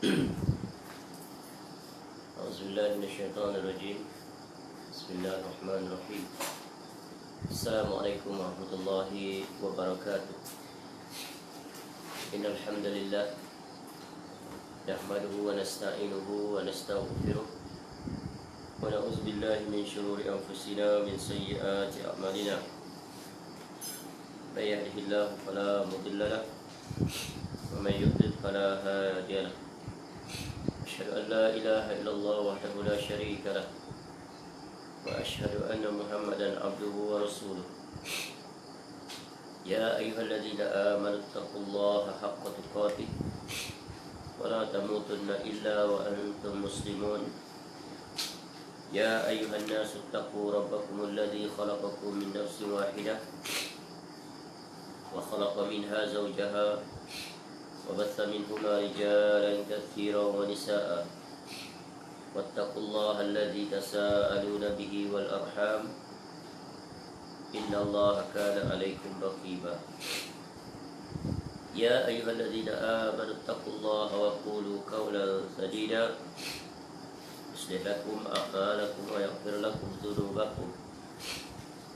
أعوذ بالله من الشيطان الرجيم. بسم الله الرحمن الرحيم. السلام عليكم ورحمة الله وبركاته. إن الحمد لله نحمده ونستعينه ونستغفره ونعوذ بالله من شرور أنفسنا ومن سيئات أعمالنا. من يهده الله فلا مضل له ومن يضلل فلا هادي له. أشهد أن لا إله إلا الله وحده لا شريك له وأشهد أن محمدا عبده ورسوله. يا أيها الذين آمنوا اتقوا الله حق تقاته ولا تموتن إلا وأنتم مسلمون. يا أيها الناس اتقوا ربكم الذي خلقكم من نفس واحدة وخلق منها زوجها وبث منهما رجالا كثيرا ونساء. واتقوا الله الذي تساءلون به والأرحام إن الله كان عليكم رقيبا. يا أيها الذين آمنوا اتقوا الله وقولوا قولا سديدا يصلح لكم أعمالكم ويغفر لكم ذنوبكم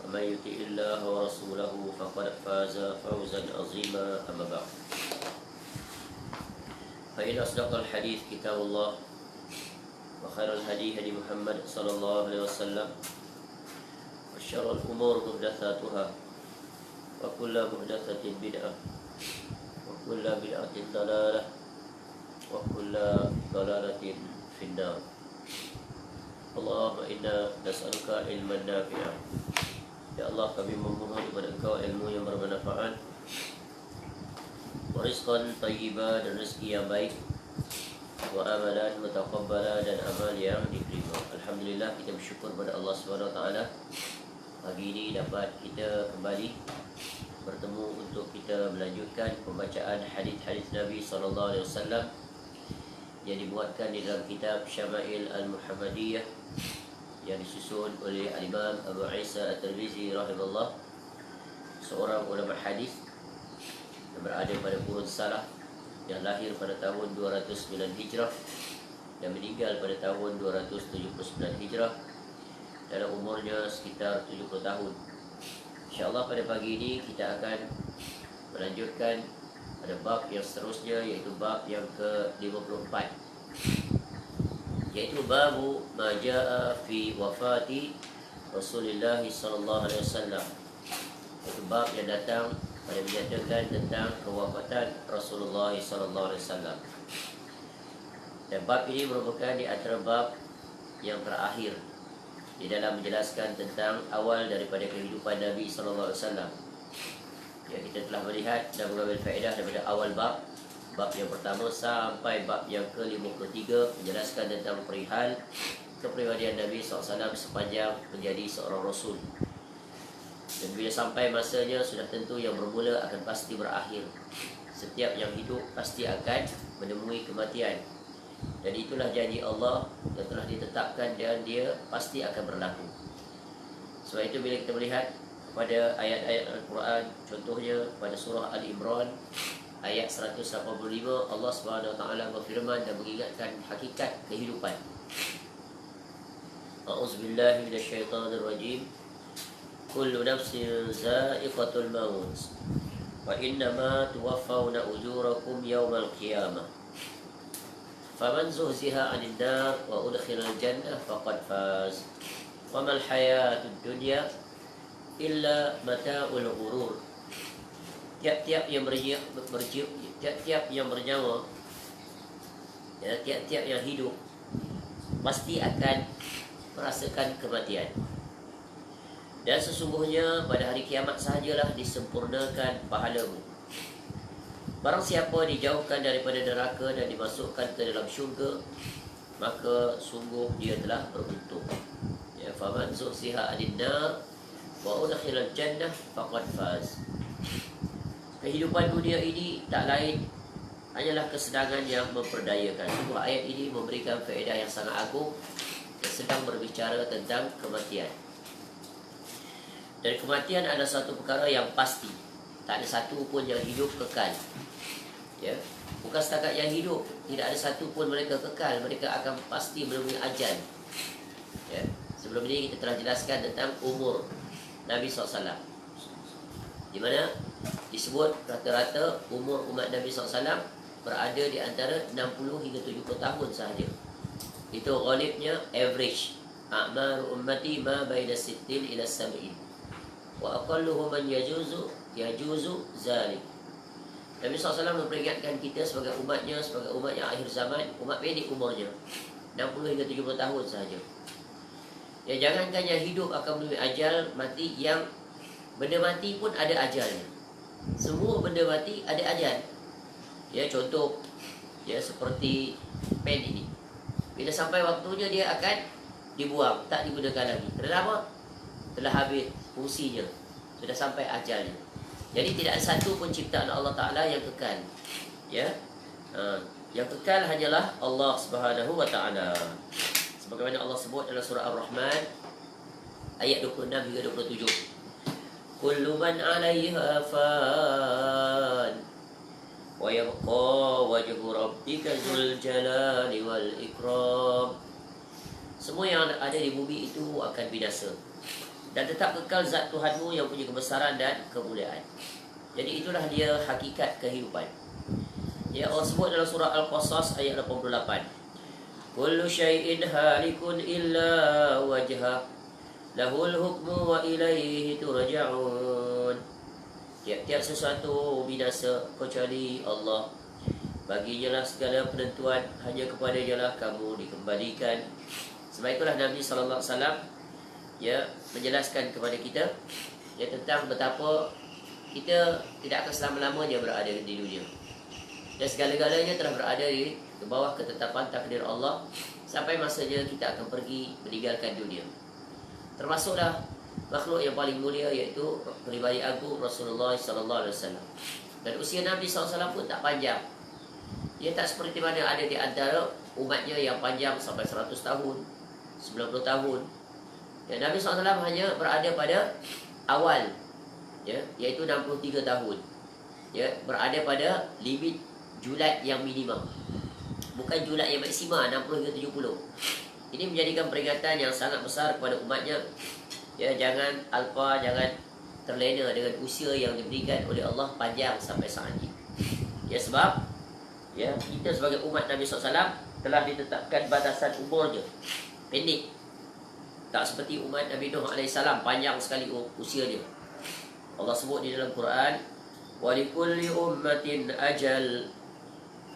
ومن يطع الله ورسوله فقد فاز فوزا عظيما. أما بعد فإن أصدق الحديث كتاب الله وخير الهدي هدي محمد صلى الله عليه وسلم وشر الأمور محدثاتها وكل محدثة بدعة وكل بدعة ضلالة وكل ضلالة في النار. اللهم إنا نسألك علما نافعا. Ya Allah, kami memohon kepada Engkau ilmu yang bermanfaat, rizqan tayyiba, dan rezeki yang baik, wa amalan mutaqabbala, dan amal yang diterima. Alhamdulillah, kita bersyukur kepada Allah SWT. Pagi ini dapat kita kembali bertemu untuk kita melanjutkan pembacaan hadis-hadis Nabi SAW yang dibuatkan di dalam kitab Syama'il Al-Muhammadiyah yang disusun oleh Al-Imam Abu Isa At-Tirmizi rahimahullah, seorang ulama hadis yang berada pada kurun Salah, yang lahir pada tahun 209 Hijrah dan meninggal pada tahun 279 Hijrah, dalam umurnya sekitar 70 tahun. InsyaAllah pada pagi ini kita akan melanjutkan pada bab yang seterusnya, iaitu bab yang ke-54, yaitu babu ma jaa fi wafati Rasulullah sallallahu alaihi wasallam. Itu bab yang datang pada menyatakan tentang kewafatan Rasulullah sallallahu alaihi wasallam. Dan bab ini merupakan di antara bab yang terakhir di dalam menjelaskan tentang awal daripada kehidupan Nabi sallallahu alaihi wasallam. Ya, kita telah melihat dan mengambil faedah daripada awal bab yang pertama sampai bab yang ke-53, menjelaskan tentang perihal kepribadian Nabi SAW sepanjang menjadi seorang Rasul. Dan bila sampai masanya, sudah tentu yang bermula akan pasti berakhir. Setiap yang hidup pasti akan menemui kematian. Dan itulah janji Allah yang telah ditetapkan dan dia pasti akan berlaku. Sebab itu bila kita melihat pada ayat-ayat Al-Quran, contohnya pada surah Al-Imran ayat 185, Allah SWT berfirman dan mengingatkan hakikat kehidupan. A'udzubillahi minasyaitanirrajim. Kullu nafsin za'iqatul maut wa innama tuwaffawna ujurakum yawmal qiyamah. Faman zuhziha 'anil nar wa udkhilal jannah faqad faz. Wa mal hayatud dunya illa mata'ul ghurur. Tiap-tiap yang bernyawa, ya, tiap-tiap yang hidup pasti akan merasakan kematian. Dan sesungguhnya pada hari kiamat sahajalah disempurnakan pahalamu. Barang siapa dijauhkan daripada neraka dan dimasukkan ke dalam syurga, maka sungguh dia telah beruntung. Ya, faman zuhziha 'anil nar wa udkhilal jannah faqad faz. Kehidupan dunia ini tak lain hanyalah kesenangan yang memperdayakan. Sebuah ayat ini memberikan faedah yang sangat agung yang sedang berbicara tentang kematian. Dan kematian adalah satu perkara yang pasti. Tak ada satu pun yang hidup kekal. Ya, bukan setakat yang hidup, tidak ada satu pun mereka kekal, mereka akan pasti menemui ajal. Ya, sebelum ini kita telah jelaskan tentang umur Nabi SAW, di mana disebut rata-rata umur umat Nabi SAW berada di antara 60 hingga 70 tahun sahaja. Itu ghalibnya average. A'mar ummati ma baina 60 ila 70. Wa aqalluhu man yajuzu zalik. Nabi SAW memperingatkan kita sebagai umatnya, sebagai umat yang akhir zaman, umat pendek umurnya, 60 hingga 70 tahun sahaja. Ya, jangankan yang hidup akan menemui ajal, mati, yang benda mati pun ada ajalnya. Semua benda mati ada ajal. Ya, contoh, ya seperti pen ini. Bila sampai waktunya dia akan dibuang, tak digunakan lagi. Kenapa? Telah habis fungsinya, sudah sampai ajalnya. Jadi tidak ada satu pun ciptaan Allah Ta'ala yang kekal. Ya, yang kekal hanyalah Allah Subhanahu Wa Ta'ala. Sebagaimana Allah sebut dalam surah Ar-Rahman ayat 26 hingga 27. Kullu man 'alaiha fan wa yabqa wajhu rabbika dzul jalali wal ikram. Semua yang ada di bumi itu akan binasa, dan tetap kekal zat Tuhanmu yang punya kebesaran dan kemuliaan. Jadi itulah dia hakikat kehidupan. Ya, Allah sebut dalam surah Al-Qasas ayat 88. Kullu syai'in halikun illa wajhah lahul hukmu wa ilaihi turja'un. Tiap-tiap sesuatu binasa kecuali Allah. Baginya lah segala penentuan, hanya kepadanya lah kamu dikembalikan. Sebab itulah Nabi SAW ya menjelaskan kepada kita ya tentang betapa kita tidak akan selama-lamanya berada di dunia, dan segala-galanya telah berada di bawah ketetapan takdir Allah sampai masanya kita akan pergi meninggalkan dunia. Termasuklah makhluk yang paling mulia, iaitu pribadi agung Rasulullah SAW. Dan usia Nabi SAW pun tak panjang. Ia tak seperti mana ada di antara umatnya yang panjang sampai 100 tahun, 90 tahun. Ya, Nabi SAW hanya berada pada awal, ya, iaitu 63 tahun. Ya, berada pada limit julat yang minimum, bukan julat yang maksima 60 hingga 70. Ini menjadikan peringatan yang sangat besar kepada umatnya. Ya, jangan alpa, jangan terlena dengan usia yang diberikan oleh Allah panjang sampai saat ini. Ya, sebab ya kita sebagai umat Nabi SAW telah ditetapkan batasan umurnya pendek. Tak seperti umat Nabi Nuh AS, panjang sekali usianya. Allah sebut di dalam Quran, wa likulli ummatin ajal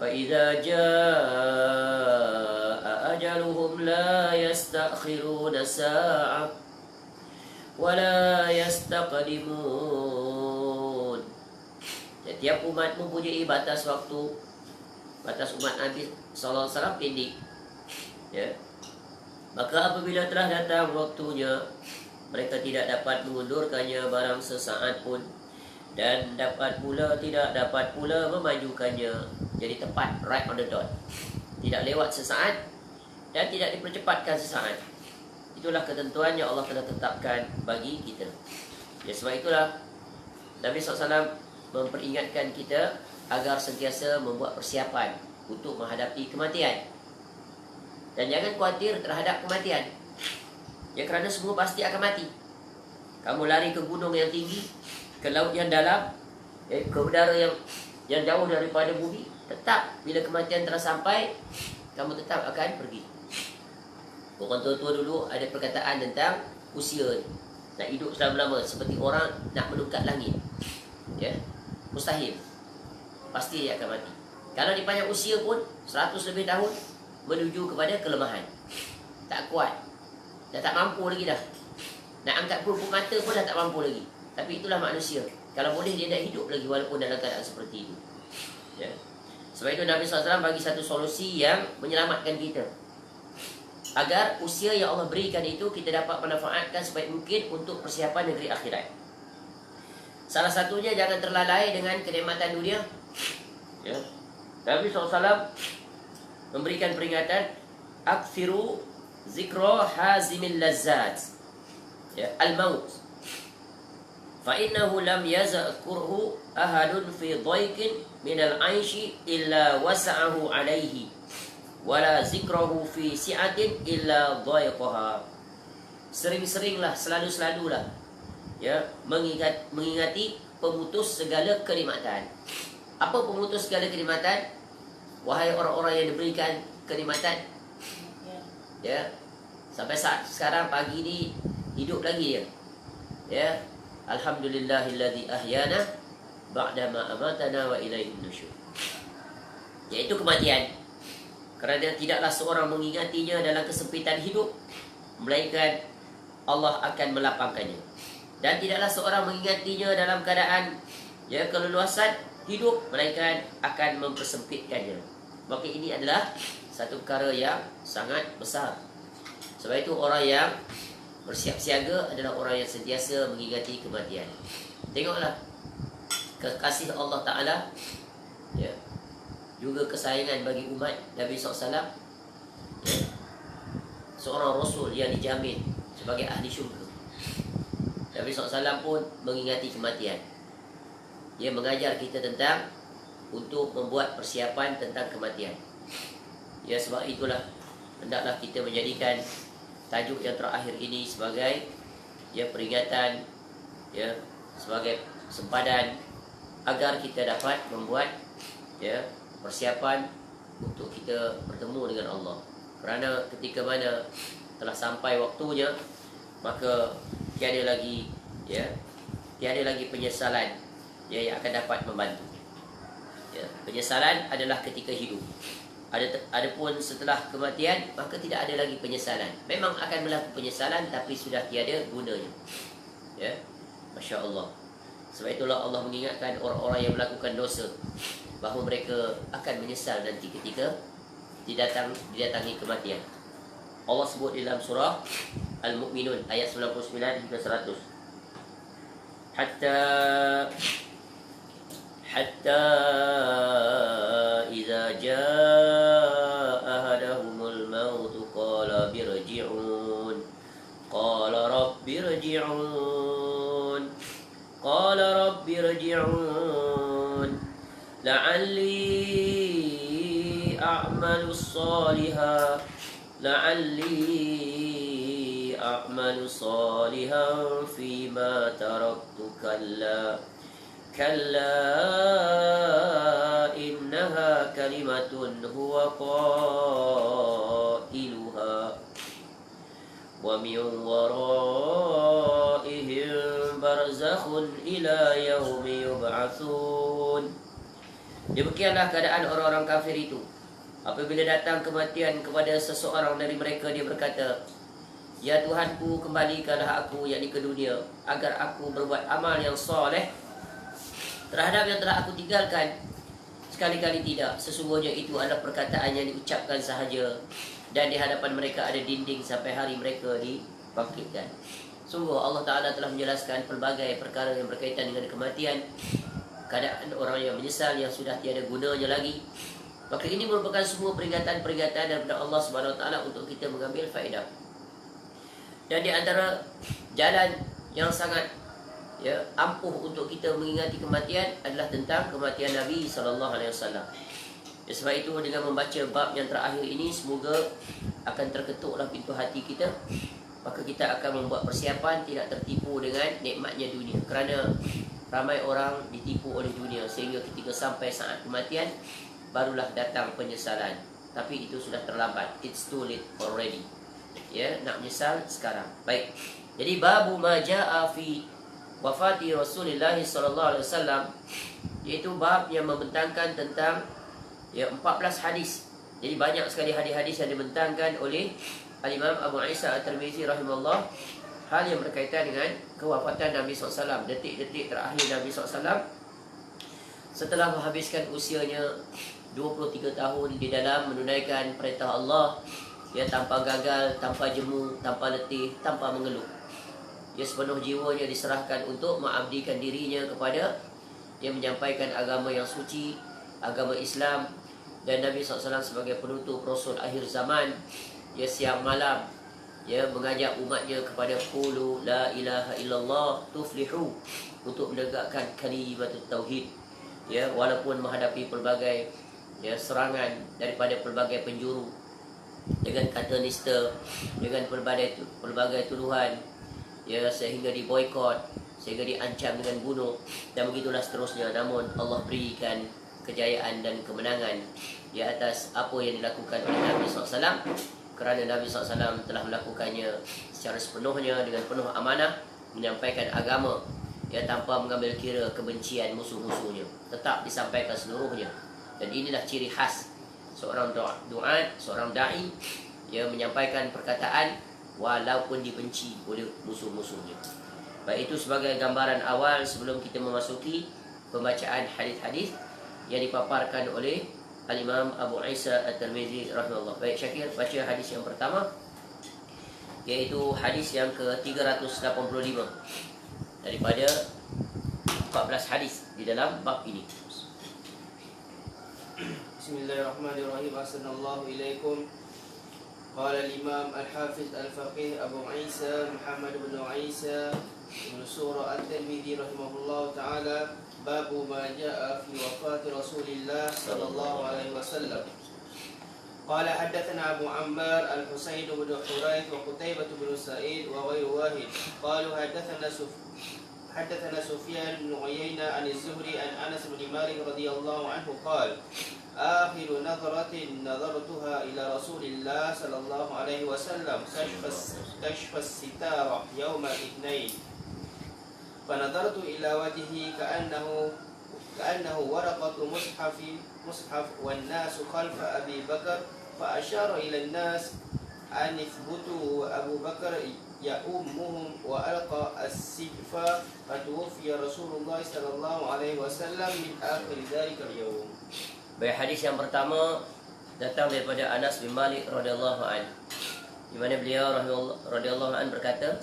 فَإِذَا جَاءَ أَجَلُهُمْ لَا يَسْتَأْخِرُونَ سَاعَةً وَلَا يَسْتَقْدِمُونَ. Setiap umat mempunyai batas waktu. Batas umat Nabi SAW pendek. Ya. Maka apabila telah datang waktunya, mereka tidak dapat mengundurkannya barang sesaat pun, dan tidak dapat pula memajukannya. Jadi tepat, right on the dot. Tidak lewat sesaat dan tidak dipercepatkan sesaat. Itulah ketentuan yang Allah telah tetapkan bagi kita. Ya, sebab itulah Nabi SAW memperingatkan kita agar sentiasa membuat persiapan untuk menghadapi kematian. Dan jangan khawatir terhadap kematian. Ya, kerana semua pasti akan mati. Kamu lari ke gunung yang tinggi, ke laut yang dalam, ya, ke udara yang jauh daripada bumi, tetap bila kematian telah sampai, kamu tetap akan pergi. Orang tua-tua dulu ada perkataan tentang usia nak hidup selama-lama, seperti orang nak menungkat langit. Ya, mustahil. Pasti dia akan mati. Kalau dipanjang usia pun 100 lebih tahun, menuju kepada kelemahan. Tak kuat. Dah tak mampu lagi dah. Nak angkat pelupuk mata pun dah tak mampu lagi. Tapi itulah manusia. Kalau boleh dia nak hidup lagi walaupun dalam keadaan seperti itu. Ya. Sebab itu Nabi SAW bagi satu solusi yang menyelamatkan kita, agar usia yang Allah berikan itu kita dapat manfaatkan sebaik mungkin untuk persiapan negeri akhirat. Salah satunya, jangan terlalai dengan kenikmatan dunia. Ya. Nabi SAW memberikan peringatan, akthiru zikra hazimil lazzat, ya, al-maut, fa innahu lam yazkurhu ahadun fi dhaiqin minal aishi illa wasa'ahu alaihi wala zikrahu fi si'atin illa dhaiqaha. Sering-seringlah, selalu-selalulah ya mengingati pemutus segala kenikmatan. Apa pemutus segala kenikmatan? Wahai orang-orang yang diberikan kenikmatan, ya, sampai saat sekarang pagi ni hidup lagi dia, ya, alhamdulillahilladzi ahyana ba'dama amatana wa ilaihin nusyur. Iaitu kematian. Kerana tidaklah seorang mengingatinya dalam kesempitan hidup, melainkan Allah akan melapangkannya. Dan tidaklah seorang mengingatinya dalam keadaan ya keleluasan hidup, melainkan akan mempersempitkannya. Maka ini adalah satu perkara yang sangat besar. Sebab itu orang yang bersiap siaga adalah orang yang sentiasa mengingati kematian. Tengoklah kekasih Allah Ta'ala, ya, juga kesayangan bagi umat Nabi SAW, ya, seorang Rasul yang dijamin sebagai ahli syurga. Nabi SAW pun mengingati kematian. Dia mengajar kita tentang untuk membuat persiapan tentang kematian. Ya, sebab itulah hendaklah kita menjadikan tajuk yang terakhir ini sebagai ya peringatan, ya, sebagai sempadan agar kita dapat membuat ya persiapan untuk kita bertemu dengan Allah. Kerana ketika mana telah sampai waktunya, maka tiada lagi penyesalan ya yang akan dapat membantu. Ya, penyesalan adalah ketika hidup. Adapun setelah kematian, maka tidak ada lagi penyesalan. Memang akan berlaku penyesalan, tapi sudah tiada gunanya. Ya, Masya Allah. Sebab itulah Allah mengingatkan orang-orang yang melakukan dosa bahawa mereka akan menyesal nanti ketika didatangi kematian. Allah sebut dalam surah Al-Mu'minun ayat 99 hingga 100. Hatta idza jaa ahadahumul maut qala birji'un qala rabbi irji'un la'alli a'malu salihan fima taraktu kalla innaha kalimatun huwa qailuha wa min waraihim barzakhun ila yaumi yub'atsun. Demikianlah keadaan orang-orang kafir itu. Apabila datang kematian kepada seseorang dari mereka, dia berkata, ya Tuhanku, kembalikanlah aku, yakni ke dunia, agar aku berbuat amal yang soleh terhadap yang telah aku tinggalkan. Sekali-kali tidak. Sesungguhnya itu adalah perkataan yang diucapkan sahaja, dan di hadapan mereka ada dinding sampai hari mereka dibangkitkan. Sungguh Allah Ta'ala telah menjelaskan pelbagai perkara yang berkaitan dengan kematian, keadaan orang yang menyesal yang sudah tiada gunanya lagi. Maka ini merupakan semua peringatan-peringatan daripada Allah Subhanahu Wa Ta'ala untuk kita mengambil faedah. Dan di antara jalan yang sangat ya ampuh untuk kita mengingati kematian adalah tentang kematian Nabi SAW. Ya, sebab itu dengan membaca bab yang terakhir ini, semoga akan terketuklah pintu hati kita. Maka kita akan membuat persiapan tidak tertipu dengan nikmatnya dunia. Kerana ramai orang ditipu oleh dunia, sehingga ketika sampai saat kematian barulah datang penyesalan. Tapi itu sudah terlambat. It's too late already. Ya, nak menyesal sekarang. Baik. Jadi babu ma jaa fi wafati Rasulullah sallallahu alaihi wasallam, iaitu bab yang membentangkan tentang ya 14 hadis. Jadi banyak sekali hadis-hadis yang dibentangkan oleh Al-Imam Abu Isa At-Tirmizi rahimahullah, hal yang berkaitan dengan kewafatan Nabi SAW, detik-detik terakhir Nabi SAW setelah menghabiskan usianya 23 tahun di dalam menunaikan perintah Allah, ya, tanpa gagal, tanpa jemu, tanpa letih, tanpa mengeluh. Dia sepenuh jiwanya diserahkan untuk mengabdikan dirinya kepada yang menyampaikan agama yang suci, agama Islam, dan Nabi SAW sebagai penutup Rasul akhir zaman. Ya, siang malam ya, mengajak umatnya kepada qulu la ilaha illallah tuflihu, untuk menegakkan kalimat tauhid, ya, walaupun menghadapi pelbagai, ya, serangan daripada pelbagai penjuru dengan kata nista, dengan pelbagai tuduhan, ya, sehingga diboikot, sehingga diancam dengan bunuh, dan begitulah seterusnya. Namun Allah berikan kejayaan dan kemenangan di atas apa yang dilakukan oleh Nabi SAW, kerana Nabi SAW telah melakukannya secara sepenuhnya dengan penuh amanah, menyampaikan agama, ya, tanpa mengambil kira kebencian musuh-musuhnya, tetap disampaikan seluruhnya. Dan inilah ciri khas seorang duat, seorang da'i, ya, menyampaikan perkataan walaupun dibenci oleh musuh-musuhnya. Baik, itu sebagai gambaran awal sebelum kita memasuki pembacaan hadis-hadis yang dipaparkan oleh Al-Imam Abu Isa At-Tirmidzi rahimahullah. Baik, Syakir baca hadis yang pertama, iaitu hadis yang ke-385 daripada 14 hadis di dalam bab ini. Bismillahirrahmanirrahim. Assalamualaikum ilaikum. Qala al-Imam al-Hafiz al-Faqih Abu Isa Muhammad bin Isa bin Surah At-Tirmidzi rahimahullah ta'ala, babu ma jaa fi wafati Rasulillah sallallahu alaihi wasallam. Qala haddatsana Abu Ammar al-Husayn bin Hurayth wa Qutaybah bin Sa'id wa ghairu wahid. Qalu حدثنا سفيان بن عيينة عن الزهري عن أنس بن مالك رضي الله عنه قال آخر نظرة نظرتها إلى رسول الله صلى الله عليه وسلم كشف الستارة يوم الاثنين، فنظرت إلى وجهه كأنه ورقة مصحف والناس خلف أبي بكر، فأشار إلى الناس أن يثبتوا وأبو بكر يؤمهم وألقى السجف، فتوفي رسول الله صلى الله عليه وسلم من آخر ذلك اليوم. Baik, hadis yang pertama datang daripada Anas bin Malik radhiyallahu an, di mana beliau radhiyallahu an berkata,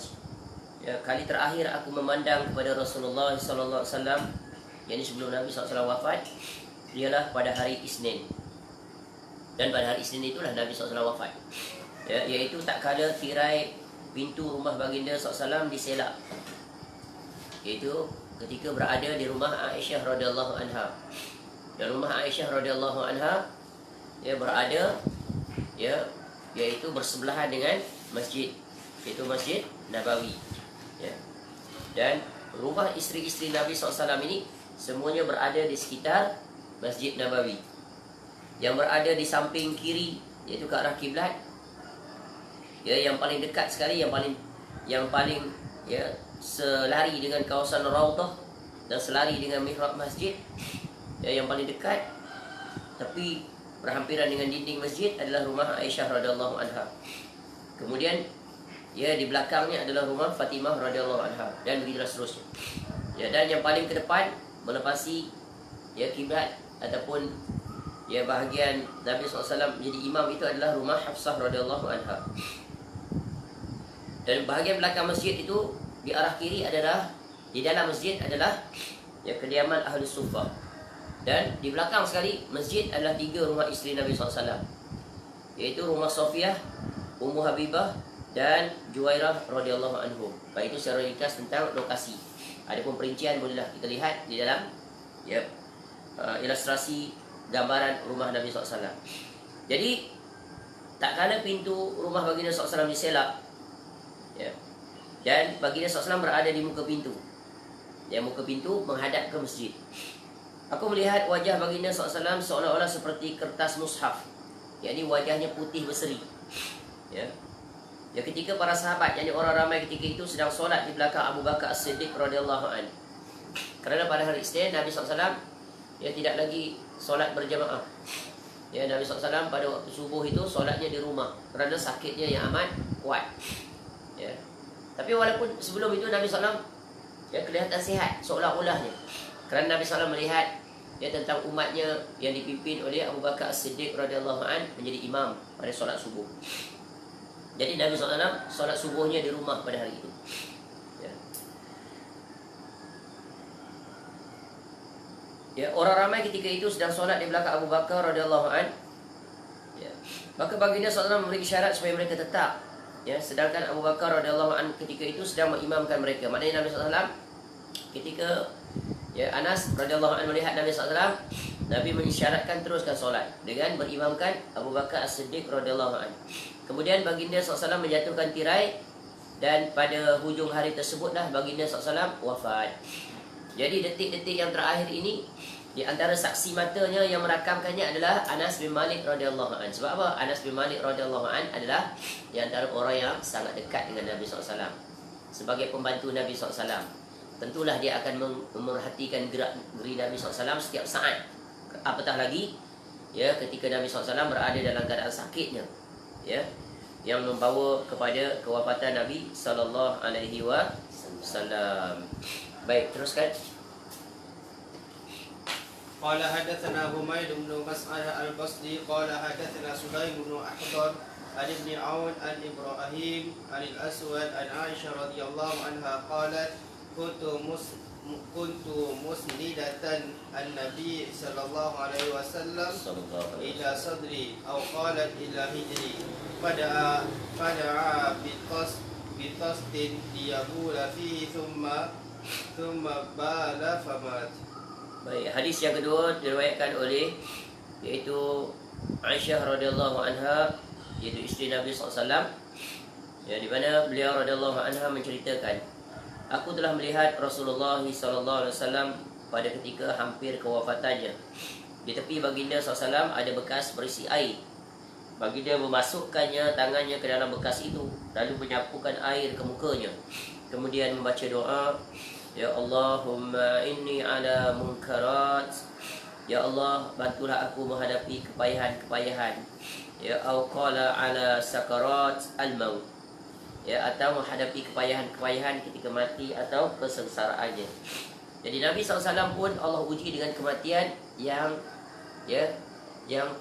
ya, kali terakhir aku memandang kepada Rasulullah sallallahu alaihi wasallam, yakni sebelum Nabi sallallahu alaihi wasallam wafat, ialah pada hari Isnin. Dan pada hari Isnin itulah Nabi sallallahu alaihi wasallam wafat. Ya, iaitu tak kala tirai pintu rumah baginda SAW diselak, iaitu ketika berada di rumah Aisyah radhiyallahu anha. Dan rumah Aisyah radhiyallahu anha, ya, berada, ya, iaitu bersebelahan dengan masjid, iaitu Masjid Nabawi, ya. Dan rumah isteri-isteri Nabi SAW ini semuanya berada di sekitar Masjid Nabawi. Yang berada di samping kiri, iaitu ke arah kiblat, ya, yang paling dekat sekali, yang paling ya, selari dengan kawasan Raudhah dan selari dengan mihrab masjid, ya, yang paling dekat tapi berhampiran dengan dinding masjid adalah rumah Aisyah radhiyallahu anha. Kemudian, ya, di belakangnya adalah rumah Fatimah radhiyallahu anha, dan begitulah seterusnya. Ya, dan yang paling ke depan melepasi, ya, kiblat ataupun, ya, bahagian Nabi SAW menjadi imam itu adalah rumah Hafsah radhiyallahu anha. Dan bahagian belakang masjid itu di arah kiri adalah, di dalam masjid adalah, ya, kediaman Ahli Suffah. Dan di belakang sekali masjid adalah 3 rumah isteri Nabi SAW, iaitu rumah Sofiyah, Ummu Habibah dan Juwairah radhiyallahu anhum. Baik, itu secara ringkas tentang lokasi. Adapun perincian bolehlah kita lihat di dalam, ya, ilustrasi gambaran rumah Nabi SAW. Jadi tak kala pintu rumah baginda SAW diselak, ya, dan baginda SAW berada di muka pintu, ya, muka pintu menghadap ke masjid. Aku melihat wajah baginda SAW seolah-olah seperti kertas mushaf, yakni wajahnya putih berseri, ya. Ya, ketika para sahabat, yakni orang ramai ketika itu sedang solat di belakang Abu Bakar As-Siddiq radhiyallahu an. Kerana pada hari Isnin Nabi SAW, ya, tidak lagi solat berjamaah. Ya, Nabi SAW pada waktu subuh itu solatnya di rumah kerana sakitnya yang amat kuat. Ya. Tapi walaupun sebelum itu Nabi SAW, ya, kelihatan sihat seolah-olahnya, kerana Nabi SAW melihat, ya, tentang umatnya yang dipimpin oleh Abu Bakar As-Siddiq radhiyallahu an menjadi imam pada solat subuh. Jadi Nabi SAW solat subuhnya di rumah pada hari itu, ya. Ya, orang ramai ketika itu sedang solat di belakang Abu Bakar radhiyallahu an, ya. Maka baginda SAW memberi isyarat supaya mereka tetap Ya, sedangkan Abu Bakar radhiyallahu anhu ketika itu sedang mengimamkan mereka. Maknanya Nabi SAW ketika Anas radhiyallahu anhu melihat Nabi SAW, Nabi mengisyaratkan teruskan solat dengan berimamkan Abu Bakar As-Siddiq radhiyallahu anhu. Kemudian baginda SAW menjatuhkan tirai, dan pada hujung hari tersebutlah baginda SAW wafat. Jadi detik-detik yang terakhir ini, di antara saksi matanya yang merakamkannya adalah Anas bin Malik radhiyallahu anhu. Sebab apa? Anas bin Malik radhiyallahu anhu adalah di antara orang yang sangat dekat dengan Nabi SAW. Sebagai pembantu Nabi SAW, tentulah dia akan memerhatikan gerak-geri Nabi SAW setiap saat. Apatah lagi ketika Nabi SAW berada dalam keadaan sakitnya, yang membawa kepada kewafatan Nabi sallallahu alaihi wasallam. Baik, teruskan. قال حدثنا حميد بن مسعد البصري قال حدثنا سليم بن أحضر عن ابن عون عن إبراهيم عن الأسود عن عائشة رضي الله عنها قالت كنت مسندة النبي صلى الله عليه وسلم إلى صدري أو قالت إلى هجري فدعا بطست ليبول فيه ثم بال فمات. Baik, hadis yang kedua diriwayatkan oleh iaitu Aisyah radhiyallahu anha, iaitu isteri Nabi SAW, di mana beliau radhiyallahu anha menceritakan, aku telah melihat Rasulullah SAW pada ketika hampir kewafatannya. Di tepi baginda SAW ada bekas berisi air. Baginda memasukkannya tangannya ke dalam bekas itu, lalu menyapukan air ke mukanya, kemudian membaca doa, Ya Allahumma inni ala munkarat. Ya Allah, bantulah aku menghadapi kepayahan-kepayahan. Ya qala ala sakarat al-maut. Atau menghadapi kepayahan-kepayahan ketika mati atau kesengsaraannya. Jadi Nabi SAW pun Allah uji dengan kematian yang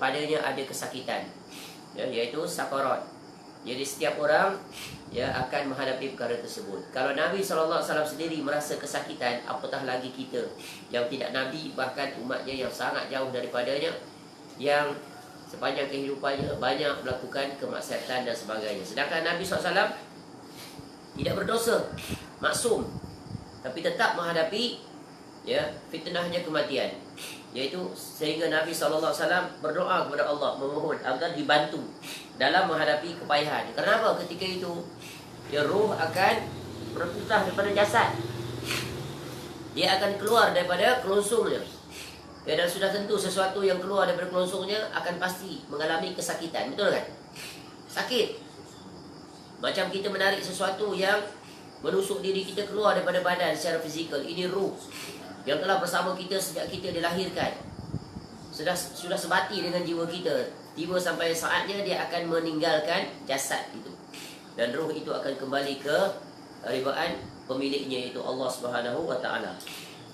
padanya ada kesakitan, yaitu sakarat. Jadi setiap orang akan menghadapi perkara tersebut. Kalau Nabi SAW sendiri merasa kesakitan, apatah lagi kita yang tidak Nabi, bahkan umatnya yang sangat jauh daripadanya, yang sepanjang kehidupannya banyak melakukan kemaksiatan dan sebagainya. Sedangkan Nabi SAW tidak berdosa, maksum, tapi tetap menghadapi fitnahnya kematian, yaitu sehingga Nabi SAW berdoa kepada Allah, memohon agar dibantu dalam menghadapi kepayahan. Kenapa? Ketika itu roh akan berputah daripada jasad, dia akan keluar daripada kelonsongnya, dan sudah tentu sesuatu yang keluar daripada kelonsongnya akan pasti mengalami kesakitan. Betul kan? Sakit. Macam kita menarik sesuatu yang menusuk diri kita keluar daripada badan secara fizikal. Ini ruh yang telah bersama kita sejak kita dilahirkan, sudah sebati dengan jiwa kita. Tiba sampai saatnya dia akan meninggalkan jasad itu, dan ruh itu akan kembali ke ribaan pemiliknya, iaitu Allah Subhanahu wa taala.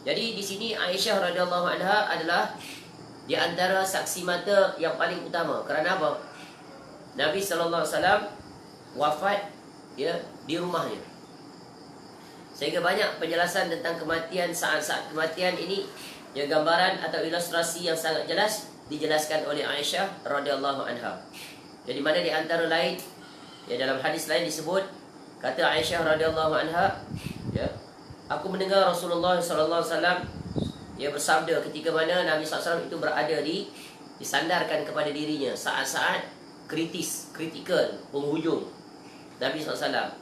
Jadi di sini Aisyah radhiyallahu anha adalah di antara saksi mata yang paling utama. Kerana apa? Nabi sallallahu alaihi wasallam wafat di rumahnya. Sehingga banyak penjelasan tentang kematian, saat-saat kematian ini, gambaran atau ilustrasi yang sangat jelas dijelaskan oleh Aisyah radhiyallahu anha. Jadi mana di antara lain, dalam hadis lain disebut, kata Aisyah radhiyallahu anha, aku mendengar Rasulullah sallallahu alaihi wasallam bersabda ketika mana Nabi SAW itu berada disandarkan kepada dirinya saat-saat kritikal, penghujung Nabi SAW.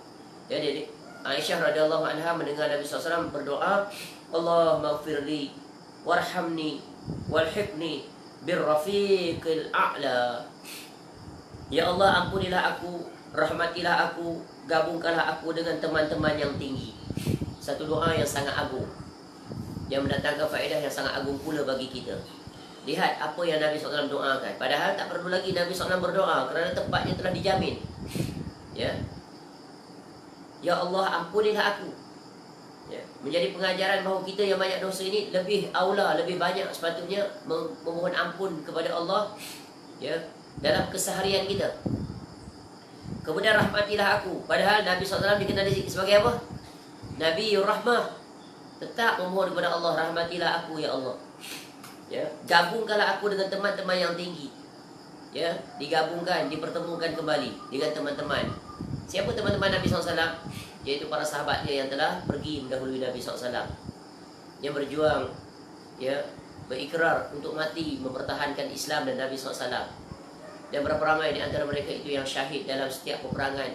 Jadi Aisyah radhiyallahu anha mendengar Nabi SAW berdoa, Allah maghfirli warhamni walhiqni birrafiqil a'la. Ya Allah, ampunilah aku, rahmatilah aku, gabungkanlah aku dengan teman-teman yang tinggi. Satu doa yang sangat agung, yang mendatangkan faedah yang sangat agung pula bagi kita. Lihat apa yang Nabi SAW doakan. Padahal tak perlu lagi Nabi SAW berdoa, kerana tempatnya telah dijamin. Ya Allah, ampunilah aku. Menjadi pengajaran bahawa kita yang banyak dosa ini lebih aula, lebih banyak sepatutnya memohon ampun kepada Allah dalam keseharian kita. Kemudian rahmatilah aku. Padahal Nabi SAW dikenali sebagai apa? Nabi Rahmah. Tetap memohon kepada Allah, rahmatilah aku ya Allah. Gabungkanlah aku dengan teman-teman yang tinggi. Digabungkan, dipertemukan kembali dengan teman-teman Siapa teman-teman Nabi SAW? Iaitu para sahabatnya yang telah pergi mendahului Nabi SAW, yang berjuang, ya, berikrar untuk mati mempertahankan Islam dan Nabi SAW. Dan berapa ramai di antara mereka itu yang syahid dalam setiap peperangan.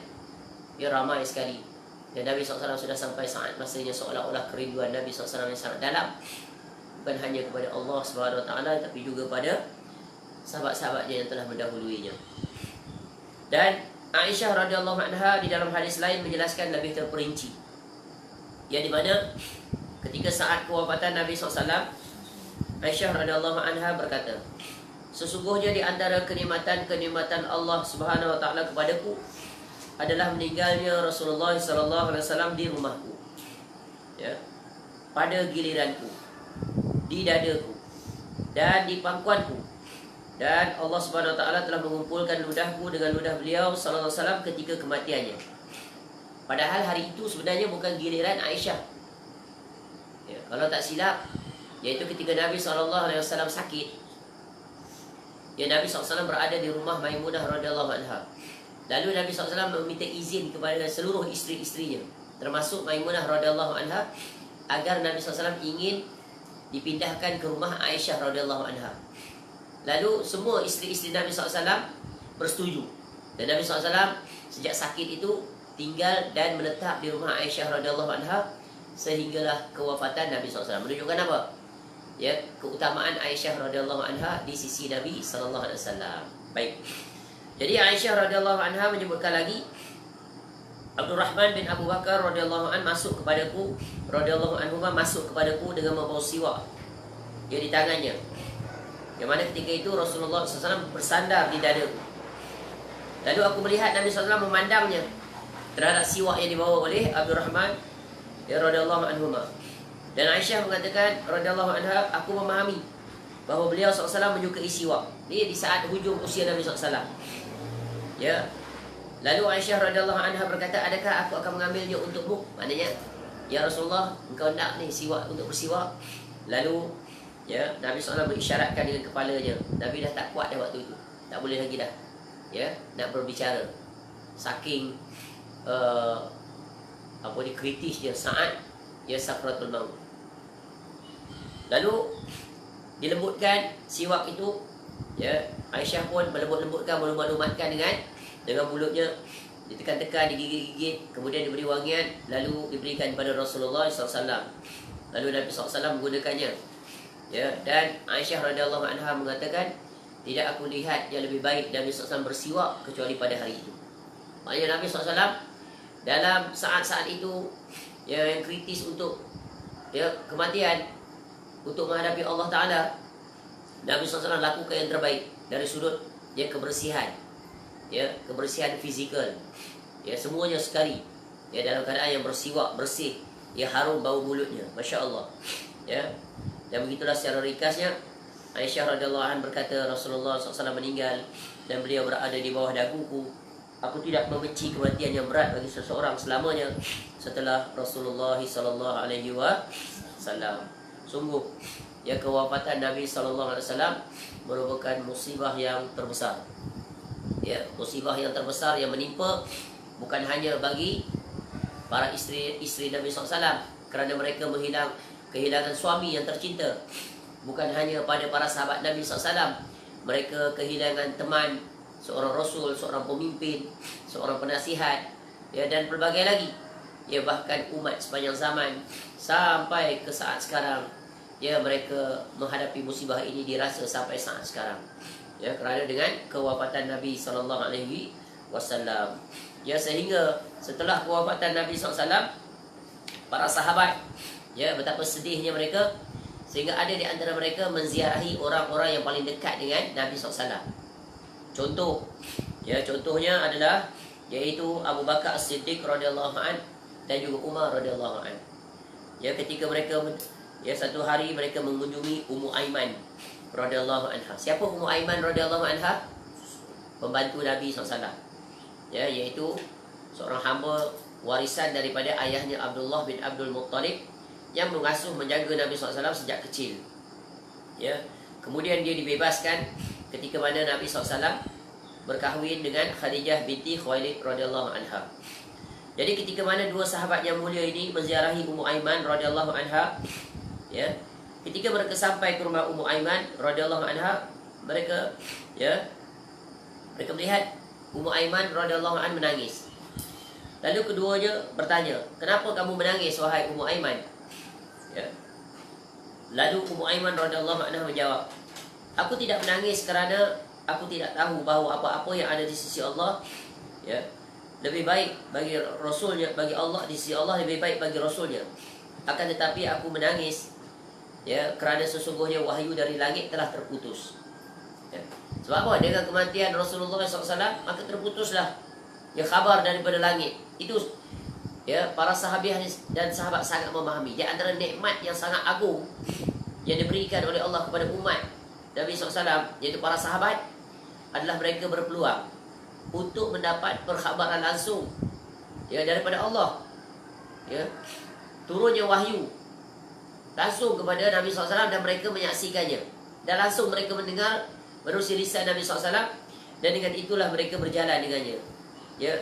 Ya, ramai sekali. Dan Nabi SAW sudah sampai saat masanya seolah-olah kerinduan Nabi SAW yang sangat dalam, bukan hanya kepada Allah SWT, tapi juga pada sahabat-sahabatnya yang telah mendahuluinya. Dan Aisyah radhiyallahu anha di dalam hadis lain menjelaskan lebih terperinci, yang di mana ketika saat kewafatan Nabi SAW, Aisyah radhiyallahu anha berkata, sesungguhnya di antara kenikmatan-kenikmatan Allah Subhanahu wa taala kepadaku adalah meninggalnya Rasulullah sallallahu alaihi wasallam di rumahku. Ya. Pada giliranku, di dadaku dan di pangkuanku. Dan Allah Subhanahu wa taala telah mengumpulkan ludahku dengan ludah beliau sallallahu alaihi wasallam ketika kematiannya. Padahal hari itu sebenarnya bukan giliran Aisyah. Ya, kalau tak silap, yaitu ketika Nabi sallallahu alaihi wasallam sakit. Ya, Nabi SAW berada di rumah Maimunah radhiyallahu anha. Lalu Nabi SAW meminta izin kepada seluruh isteri-isterinya, termasuk Maimunah radhiyallahu anha, agar Nabi SAW ingin dipindahkan ke rumah Aisyah radhiyallahu anha. Lalu semua isteri-isteri Nabi SAW bersetuju. Dan Nabi SAW sejak sakit itu tinggal dan menetap di rumah Aisyah radhiyallahu anha sehinggalah kewafatan Nabi SAW. Menunjukkan apa? Ya, keutamaan Aisyah radhiyallahu anha di sisi Nabi sallallahu alaihi wasallam. Baik. Jadi Aisyah radhiyallahu anha menyebutkan lagi, Abdurrahman bin Abu Bakar radhiyallahu an masuk kepadaku, radhiyallahu anhuma masuk kepadaku dengan membawa siwak yang di tangannya. Yang mana ketika itu Rasulullah SAW bersandar di dadaku. Lalu aku melihat Nabi SAW memandangnya terhadap siwak yang dibawa oleh Abdurrahman radhiyallahu anhuma. Dan Aisyah mengatakan radhiyallahu anha, aku memahami bahawa beliau SAW menyukai siwak. Ini di saat hujung usia Nabi SAW. Ya. Lalu Aisyah radhiyallahu anha berkata, adakah aku akan mengambilnya untukmu? Maknanya, ya Rasulullah, engkau nak ni siwak untuk bersiwak. Lalu, ya, Nabi SAW mengisyaratkan dengan kepalanya. Nabi dah tak kuat dah waktu itu, tak boleh lagi dah, ya, nak berbicara. Saking kritisnya saat ya sakratul maut. Lalu dilembutkan siwak itu, ya, Aisyah pun melembut-lembutkan, melumat-lumatkan dengan mulutnya, ditekan-tekan, digigit-gigit, kemudian diberi wangian, lalu diberikan kepada Rasulullah SAW. Lalu Nabi SAW menggunakannya. Ya, dan Aisyah radhiyallahu anha mengatakan, tidak aku lihat yang lebih baik Nabi SAW bersiwak kecuali pada hari itu. Maknanya Nabi SAW dalam saat-saat itu, ya, yang kritis untuk, ya, kematian, untuk menghadapi Allah Ta'ala, Nabi SAW lakukan yang terbaik dari sudut, ya, kebersihan, ya, kebersihan fizikal, ya, semuanya sekali, ya, dalam keadaan yang bersiwak, bersih, ya, harum bau mulutnya, Masya Allah, ya. Dan begitulah secara ringkasnya Aisyah radhiyallahu anha berkata, Rasulullah SAW meninggal dan beliau berada di bawah daguku. Aku tidak membenci kematian yang berat bagi seseorang selamanya setelah Rasulullah SAW. Sungguh, ya, kewafatan Nabi SAW merupakan musibah yang terbesar. Ya, musibah yang terbesar yang menimpa bukan hanya bagi para isteri Nabi SAW kerana mereka kehilangan suami yang tercinta. Bukan hanya pada para sahabat Nabi SAW, mereka kehilangan teman, seorang Rasul, seorang pemimpin, seorang penasihat, ya, dan pelbagai lagi. Ya, bahkan umat sepanjang zaman sampai ke saat sekarang, ya, mereka menghadapi musibah ini dirasa sampai saat sekarang. Ya, kerana dengan kewafatan Nabi SAW. Ya, sehingga setelah kewafatan Nabi SAW, para sahabat, ya, betapa sedihnya mereka, sehingga ada di antara mereka menziarahi orang-orang yang paling dekat dengan Nabi SAW. Contoh, ya, contohnya adalah yaitu Abu Bakar As-Siddiq radhiyallahu an dan juga Umar radhiyallahu an. Ya, ketika mereka, ya, satu hari mereka mengunjungi Ummu Aiman radhiyallahu anha. Siapa Ummu Aiman radhiyallahu anha? Pembantu Nabi SAW. Ya, iaitu seorang hamba warisan daripada ayahnya Abdullah bin Abdul Muttalib yang mengasuh menjaga Nabi SAW sejak kecil. Ya, kemudian dia dibebaskan ketika mana Nabi SAW berkahwin dengan Khadijah binti Khuwailid radhiyallahu anha. Jadi ketika mana dua sahabat yang mulia ini menziarahi Ummu Aiman radhiyallahu anha, ya, ketika mereka sampai ke rumah Ummu Aiman radhiyallahu anha, mereka melihat Ummu Aiman radhiyallahu anha menangis. Lalu keduanya bertanya, "Kenapa kamu menangis wahai Ummu Aiman?" Ya. Lalu Ummu Aiman radhiyallahu anha menjawab, "Aku tidak menangis kerana aku tidak tahu bahawa apa-apa yang ada di sisi Allah, ya, lebih baik bagi Rasulnya, bagi Allah, di sisi Allah lebih baik bagi Rasulnya. Akan tetapi aku menangis, ya, kerana sesungguhnya wahyu dari langit telah terputus." Ya. Sebab apa? Dengan kematian Rasulullah SAW, maka terputuslah ya khabar daripada langit. Itu, ya, para sahabat dan sahabat sangat memahami. Di antara nikmat yang sangat agung yang diberikan oleh Allah kepada umat Nabi SAW, iaitu para sahabat, adalah mereka berpeluang untuk mendapat perkhabaran langsung, ya, daripada Allah, ya, turunnya wahyu langsung kepada Nabi SAW, dan mereka menyaksikannya, dan langsung mereka mendengar menerusi lisan Nabi SAW, dan dengan itulah mereka berjalan dengannya, ya.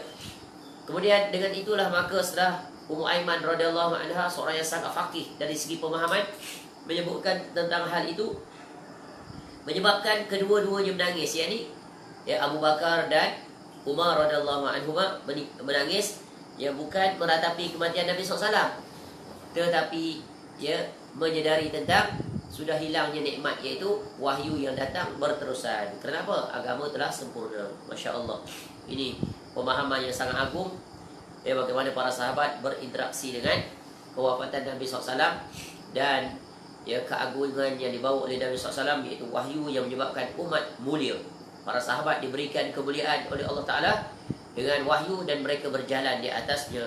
Kemudian dengan itulah maka setelah Ummu Aiman radhiyallahu anha, seorang yang sangat faqih dari segi pemahaman, menyebutkan tentang hal itu, menyebabkan kedua-duanya menangis, yakni, ya, Abu Bakar dan Umar radhiyallahu anhuma menangis, ya, bukan meratapi kematian Nabi SAW, tetapi, ya, menyedari tentang sudah hilangnya nikmat, iaitu wahyu yang datang berterusan. Kenapa? Agama telah sempurna. Masya Allah. Ini pemahaman yang sangat agung, ya, bagaimana para sahabat berinteraksi dengan kewafatan Nabi SAW, dan, ya, keagungan yang dibawa oleh Nabi SAW, iaitu wahyu yang menyebabkan umat mulia. Para sahabat diberikan kemuliaan oleh Allah Ta'ala dengan wahyu, dan mereka berjalan di atasnya.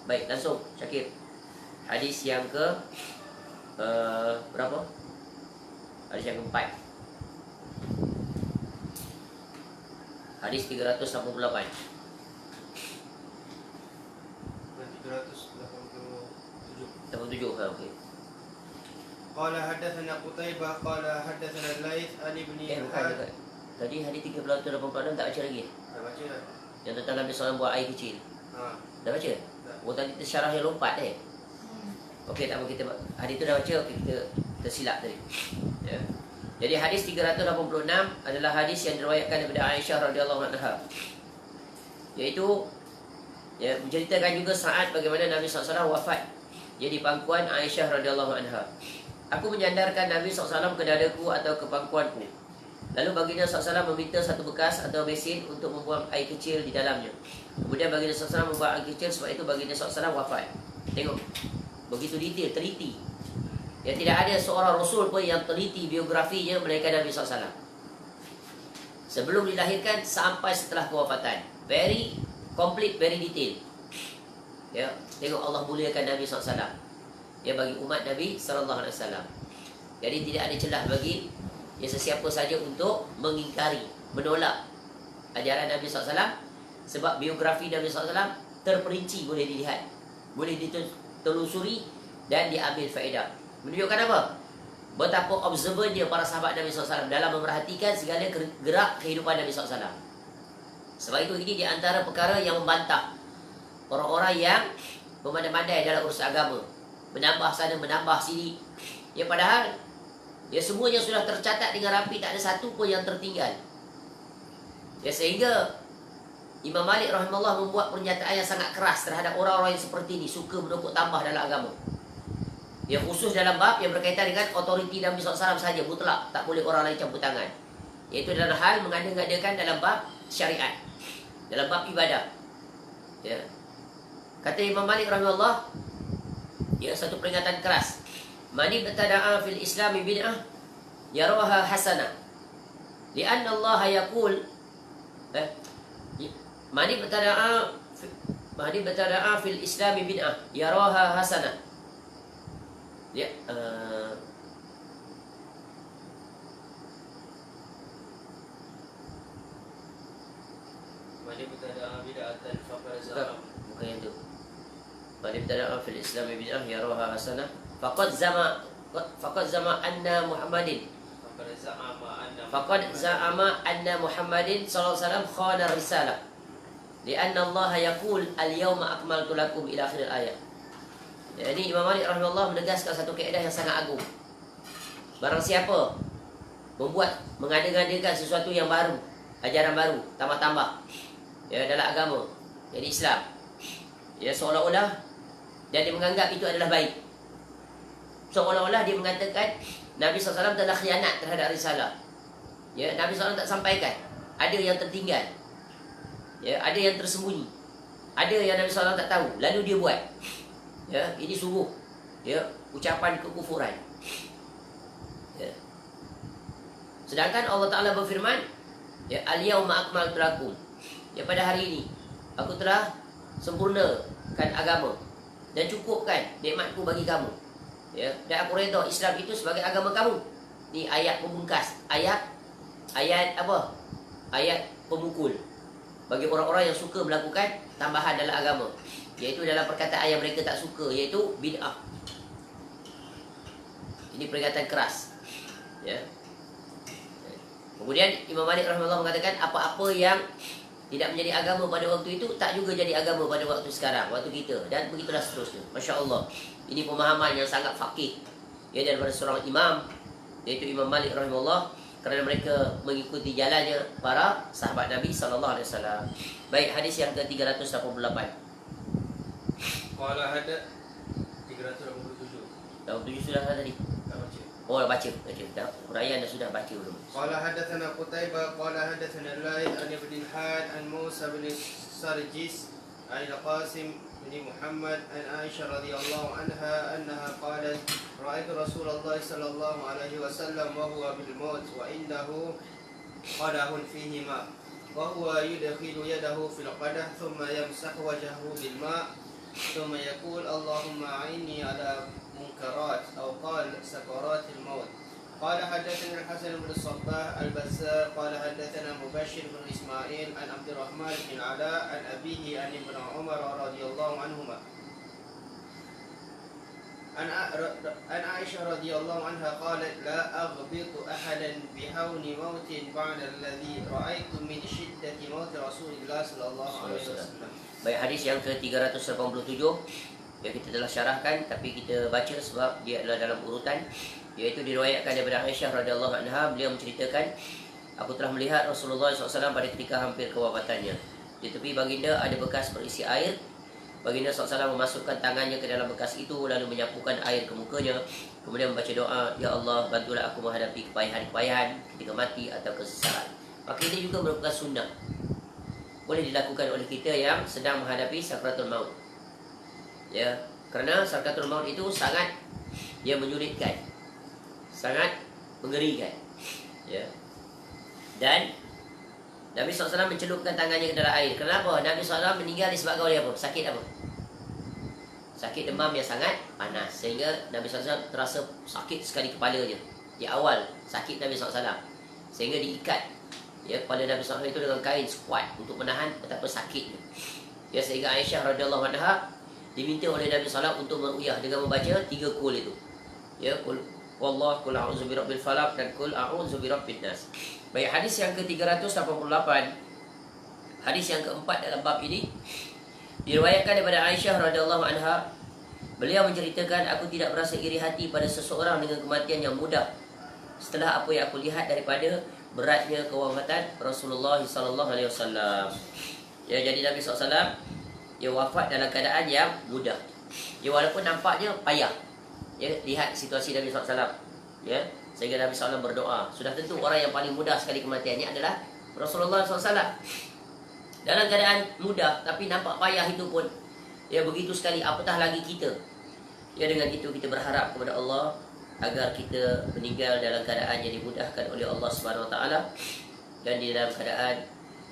Baik, langsung Syakir. Hadis yang ke berapa? Hadis yang keempat. Hadis 388. 387. Okey. Qala hadatsana Qutaibah qala hadatsana Al-Laits an ibni Bukan. Tadi hadis 386 tak baca lagi. Dah baca dah. Yang tentang Nabi SAW buat air kecil. Dah baca? Dah. Oh, tadi tersyarah yang lompat Okey, tak apa, kita hadis tu dah baca. Okey, kita tersilap tadi. Ya. Jadi hadis 386 adalah hadis yang diriwayatkan daripada Aisyah radhiyallahu anha. Iaitu, ya, menceritakan juga saat bagaimana Nabi SAW wafat. Jadi pangkuan Aisyah radhiyallahu anha. Aku menyandarkan Nabi SAW ke dadaku atau ke pangkuanku. Lalu baginda SAW meminta satu bekas atau besin untuk membuang air kecil di dalamnya. Kemudian baginda SAW membuang air kecil, sebab itu baginda SAW wafat. Tengok, begitu detail, teliti. Ya, tidak ada seorang Rasul pun yang teliti biografinya melainkan Nabi SAW. Sebelum dilahirkan sampai setelah kewafatan. Very complete, very detail. Ya, tengok Allah muliakan Nabi SAW, ya, bagi umat Nabi SAW. Jadi tidak ada celah bagi, ya, sesiapa saja untuk mengingkari, menolak ajaran Nabi SAW, sebab biografi Nabi SAW terperinci, boleh dilihat, boleh ditelusuri dan diambil faedah. Menunjukkan apa? Betapa observernya para sahabat Nabi SAW dalam memerhatikan segala gerak kehidupan Nabi SAW. Sebab itu ini di antara perkara yang membantah orang-orang yang memandai-mandai dalam urusan agama, menambah sana, menambah sini. Ya, padahal, ya, semuanya sudah tercatat dengan rapi, tak ada satu pun yang tertinggal. Ya, sehingga Imam Malik rahimahullah membuat pernyataan yang sangat keras terhadap orang-orang yang seperti ini, suka menukuk tambah dalam agama. Ya, khusus dalam bab yang berkaitan dengan otoriti Nabi SAW sahaja, mutlak, tak boleh orang lain campur tangan. Iaitu dalam hal mengada-ngadakan dalam bab syariat, dalam bab ibadah. Ya. Kata Imam Malik rahimahullah, ya, satu peringatan keras. Mani ibtada'a fil islami bid'ah yaraha hasanah. Lianna Allah yaqul Mani ibtada'a fil islami bid'ah yaraha hasanah. Ya, Mani ibtada'a bid'atan faqad zama. bukan yang tu. Mani ibtada'a fil islami bid'ah yaraha hasanah. Faqad zama anna Muhammadin faqad za'ama anna Muhammadin sallallahu alaihi wasallam khana risalah. Lianna Allah yaqul al-yawma akmaltu lakum ila akhir ayat. Jadi Imam Malik rahimahullah menegaskan satu kaedah yang sangat agung. Barang siapa mengada-ngadakan sesuatu yang baru, ajaran baru, tambah-tambah ya dalam agama, jadi Islam, ya seolah-olah dia menganggap itu adalah baik. Seolah-olah dia mengatakan Nabi SAW telah khianat terhadap risalah. Ya, Nabi SAW tak sampaikan. Ada yang tertinggal. Ya, ada yang tersembunyi. Ada yang Nabi SAW tak tahu. Lalu dia buat. Ya, ini sungguh ya ucapan kekufuran. Ya. Sedangkan Allah Ta'ala berfirman, ya, al-yawma akmaltu lakum. Ya, pada hari ini aku telah sempurnakan agama dan cukupkan nikmatku bagi kamu. Ya, dan aku redha Islam itu sebagai agama kamu. Ni ayat pemungkas, ayat apa? Ayat pemukul bagi orang-orang yang suka melakukan tambahan dalam agama, iaitu dalam perkataan yang mereka tak suka, iaitu bid'ah. Ini peringatan keras. Ya. Kemudian Imam Malik rahimahullah mengatakan apa-apa yang tidak menjadi agama pada waktu itu tak juga jadi agama pada waktu sekarang, waktu kita, dan begitulah seterusnya. Masya Allah. Ini pemahaman yang sangat faqih ya daripada seorang imam, iaitu Imam Malik rahimahullah, kerana mereka mengikuti jalannya para sahabat Nabi sallallahu alaihi wasallam. Baik, hadis yang ke-388. Qala hada 387. 87 sudah tadi. Tak baca. Oh, baca. Dah huraian dah sudah baca belum? Qala hadatsana Qutaibah qala hadatsana Laith an Ibn Had an Musa bin Sarjis an Qasim bin Muhammad an Aisyah radhiyallahu anha annaha qalat ra'aitu Rasulullah sallallahu alaihi wasallam wa huwa bil maut wa indahu qadahun fihi ma wa huwa yudkhilu yadahu fil qadah thumma yamsahu wajhahu bil ma thumma yaqul Allahumma a'inni ala munkarat atau qala sakaratil maut. قال حدثنا الحسن بن الصباح البزار قال حدثنا مبشر بن اسماعيل عن عبد الرحمن بن العلاء عن ابيه عن ابن عمر رضي الله عنهما عن عائشه رضي الله عنها قالت لا اغبط احدا بهون موت بعد الذي رايت من شده موت رسول الله صلى الله عليه وسلم. Baik, hadis yang ke-387 yang kita telah syarahkan, tapi kita baca sebab dia adalah dalam urutan, iaitu diriwayatkan daripada Aisyah radhiyallahu anha. Beliau menceritakan, aku telah melihat Rasulullah SAW pada ketika hampir kewafatannya. Di tepi baginda ada bekas berisi air. Baginda SAW memasukkan tangannya ke dalam bekas itu, lalu menyapukan air ke mukanya, kemudian membaca doa, Ya Allah, bantulah aku menghadapi kepayahan-kepayahan ketika mati atau kesesaran. Maka ini juga merupakan sunnah, boleh dilakukan oleh kita yang sedang menghadapi sakratul maut. Ya, kerana sakratul maut itu sangat menyulitkan, sangat mengerikan. Ya. Dan Nabi SAW mencelupkan tangannya ke dalam air. Kenapa? Nabi SAW meninggal disebabkan oleh apa? Sakit apa? Sakit demam yang sangat panas, sehingga Nabi SAW terasa sakit sekali kepalanya. Di awal sakit Nabi SAW, sehingga diikat ya kepala Nabi SAW itu dengan kain sekuat untuk menahan betapa sakitnya. Ya, sehingga Aisyah radhiyallahu anha diminta oleh Nabi SAW untuk meruyah dengan membaca 3 kul itu. Ya, kul wallah, kul a'udzu birabbil falaq, dan kul a'udzu birabbin nas. Baik, hadis yang ke-388, hadis yang keempat dalam bab ini, diriwayatkan daripada Aisyah radhiyallahu anha. Beliau menceritakan, aku tidak merasa iri hati pada seseorang dengan kematian yang mudah setelah apa yang aku lihat daripada beratnya kewafatan Rasulullah sallallahu alaihi wasallam. Ya, jadi Nabi SAW dia wafat dalam keadaan yang mudah. Ya, walaupun nampaknya payah. Ya, lihat situasi Nabi SAW. Ya, sehingga Nabi SAW berdoa. Sudah tentu orang yang paling mudah sekali kematiannya adalah Rasulullah SAW. Dalam keadaan mudah, tapi nampak payah itu pun ya begitu sekali, apatah lagi kita. Ya, dengan itu kita berharap kepada Allah agar kita meninggal dalam keadaan yang dimudahkan oleh Allah Subhanahu Wa Taala, dan di dalam keadaan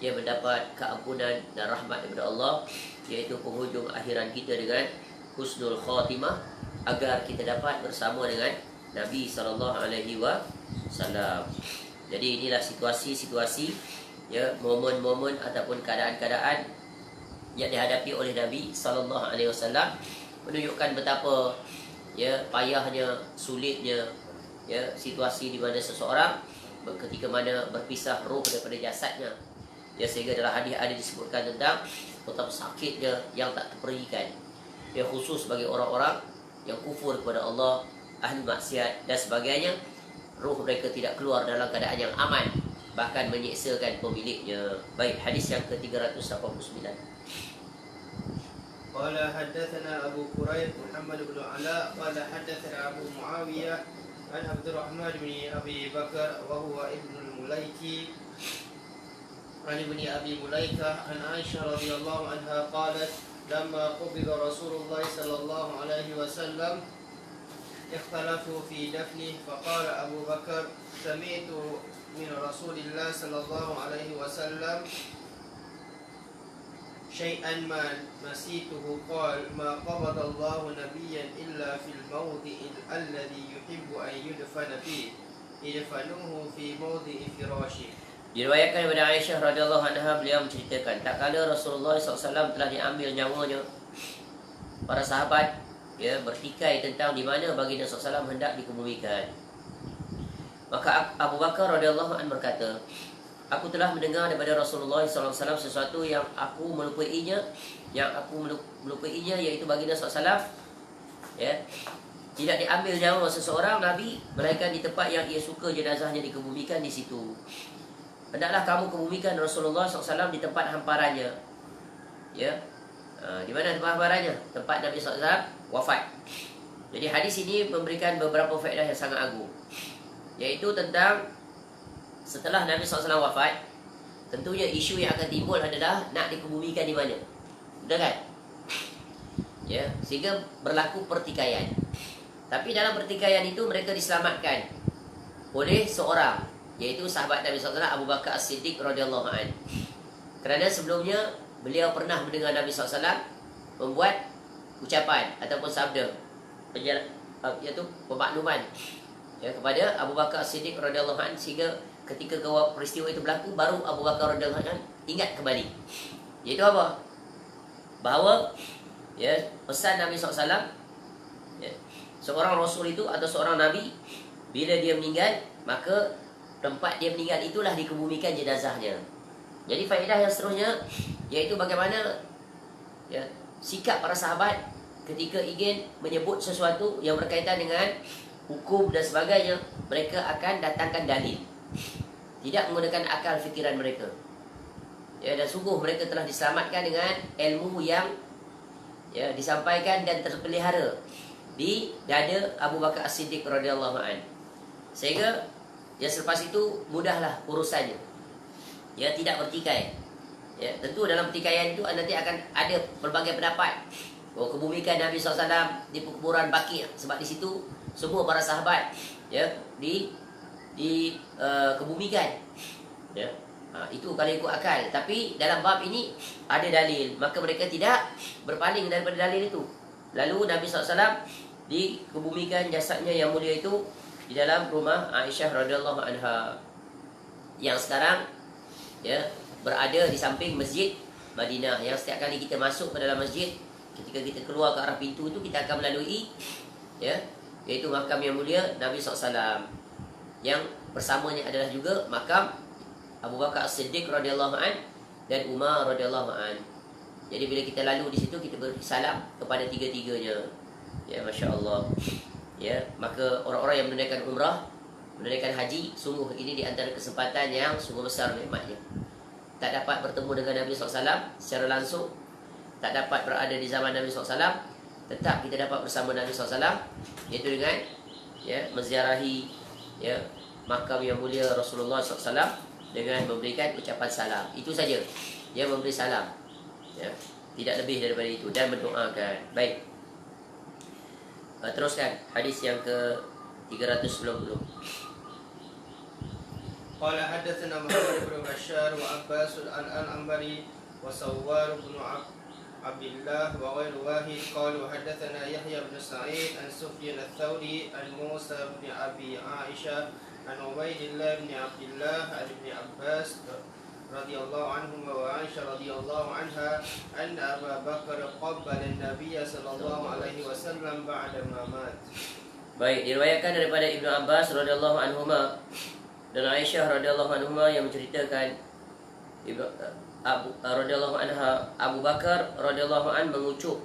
ia mendapat keampunan dan rahmat daripada Allah, iaitu penghujung akhiran kita dengan husnul khatimah, agar kita dapat bersama dengan Nabi sallallahu alaihi wasallam. Jadi inilah situasi-situasi ya, momen-momen ataupun keadaan-keadaan yang dihadapi oleh Nabi sallallahu alaihi wasallam, menunjukkan betapa ya payahnya, sulitnya ya situasi di mana seseorang ketika mana berpisah roh daripada jasadnya. Ya, sehingga dalam hadis ada disebutkan tentang betapa sakitnya yang tak terperikan. Ya, khusus bagi orang-orang yang kufur kepada Allah, ahli maksiat dan sebagainya, roh mereka tidak keluar dalam keadaan yang aman, bahkan menyiksakan pemiliknya. Baik, hadis yang ke-389. قال حدثنا أبو كريب محمد بن علاء قال حدثنا أبو معاوية عن عبد الرحمن بن أبي بكر وهو ابن المليكي عن ابن أبي مليكة عن عائشة رضي الله عنها قالت لما قبض رسول الله صلى الله عليه وسلم اختلفوا في دفنه فقال أبو بكر سمعت من رسول الله صلى الله عليه وسلم شيئا ما نسيته قال ما قبض الله نبيا إلا في الموضع الذي يحب أن يدفن فيه يدفنوه في موضع فراشه. Diriwayatkan daripada Aisyah radhiyallahu anha, beliau menceritakan tak kala Rasulullah SAW telah diambil nyawanya, para sahabat bertikai tentang di mana baginda SAW hendak dikebumikan. Maka Abu Bakar radhiyallahu anhu berkata, aku telah mendengar daripada Rasulullah SAW sesuatu yang aku melupainya, iaitu baginda SAW tidak diambil nyawa seseorang Nabi melainkan di tempat yang ia suka jenazahnya dikebumikan di situ. Hendaklah kamu kebumikan Rasulullah SAW di tempat hamparannya. Di mana tempat hamparannya? Tempat Nabi SAW wafat. Jadi hadis ini memberikan beberapa faedah yang sangat agung, yaitu tentang setelah Nabi SAW wafat, tentunya isu yang akan timbul adalah nak dikebumikan di mana. Betul kan? Sehingga berlaku pertikaian. Tapi dalam pertikaian itu mereka diselamatkan oleh seorang, yaitu sahabat Nabi SAW Abu Bakar As-Siddiq radhiyallahu anhu. Kerana sebelumnya beliau pernah mendengar Nabi SAW membuat ucapan ataupun sabda, iaitu pemakluman kepada Abu Bakar As-Siddiq radhiyallahu anhu, sehingga ketika peristiwa itu berlaku baru Abu Bakar radhiyallahu anhu ingat kembali. Iaitu apa? Bahawa pesan Nabi SAW, seorang Rasul itu atau seorang Nabi, bila dia meninggal, maka tempat dia meninggal itulah dikebumikan jenazahnya. Jadi faedah yang seterusnya, iaitu bagaimana sikap para sahabat ketika ingin menyebut sesuatu yang berkaitan dengan hukum dan sebagainya. Mereka akan datangkan dalil, tidak menggunakan akal fikiran mereka. Dan sungguh mereka telah diselamatkan dengan ilmu yang disampaikan dan terpelihara di dada Abu Bakar As-Siddiq radhiyallahu anhu. Sehingga selepas itu mudahlah urusannya. Tidak bertikai. Tentu dalam pertikaian itu nanti akan ada berbagai pendapat. Kebumikan Nabi SAW di kuburan Baqi', sebab di situ semua para sahabat kebumikan. Itu kalau ikut akal. Tapi dalam bab ini ada dalil, maka mereka tidak berpaling daripada dalil itu. Lalu Nabi SAW dikebumikan jasadnya yang mulia itu di dalam rumah Aisyah radhiyallahu anha, yang sekarang berada di samping Masjid Madinah. Yang setiap kali kita masuk ke dalam masjid, ketika kita keluar ke arah pintu itu, kita akan melalui iaitu makam yang mulia Nabi SAW. Yang bersamanya adalah juga makam Abu Bakar As-Siddiq radhiyallahu an dan Umar radhiyallahu an. Jadi bila kita lalu di situ, kita beri salam kepada tiga-tiganya. Masya-Allah. Maka orang-orang yang menunaikan umrah, menunaikan haji, sungguh ini di antara kesempatan yang sungguh besar nikmatnya. Tak dapat bertemu dengan Nabi SAW secara langsung, tak dapat berada di zaman Nabi SAW, tetap kita dapat bersama Nabi SAW, iaitu dengan menziarahi makam yang mulia Rasulullah SAW dengan memberikan ucapan salam. Itu saja, memberi salam, tidak lebih daripada itu, dan mendoakan. Baik, teruskan hadis yang ke 390. قال حدثنا محمد بن بشار وعباس العنبري وسوار بن عبد الله وغير واحد قالوا حدثنا يحيى بن سعيد عن سفيان الثوري عن موسى بن ابي عائشه عن عبيد الله بن عبد الله عن ابن عباس رضي الله عنهما وعائشه رضي الله عنها ان ابا بكر قبل النبي صلى الله عليه وسلم بعد ما مات. Baik, diriwayatkan daripada Ibnu Abbas radhiyallahu anhuma Dan Aisyah radhiyallahu anha yang menceritakan Abu Bakar radhiyallahu an mengucuk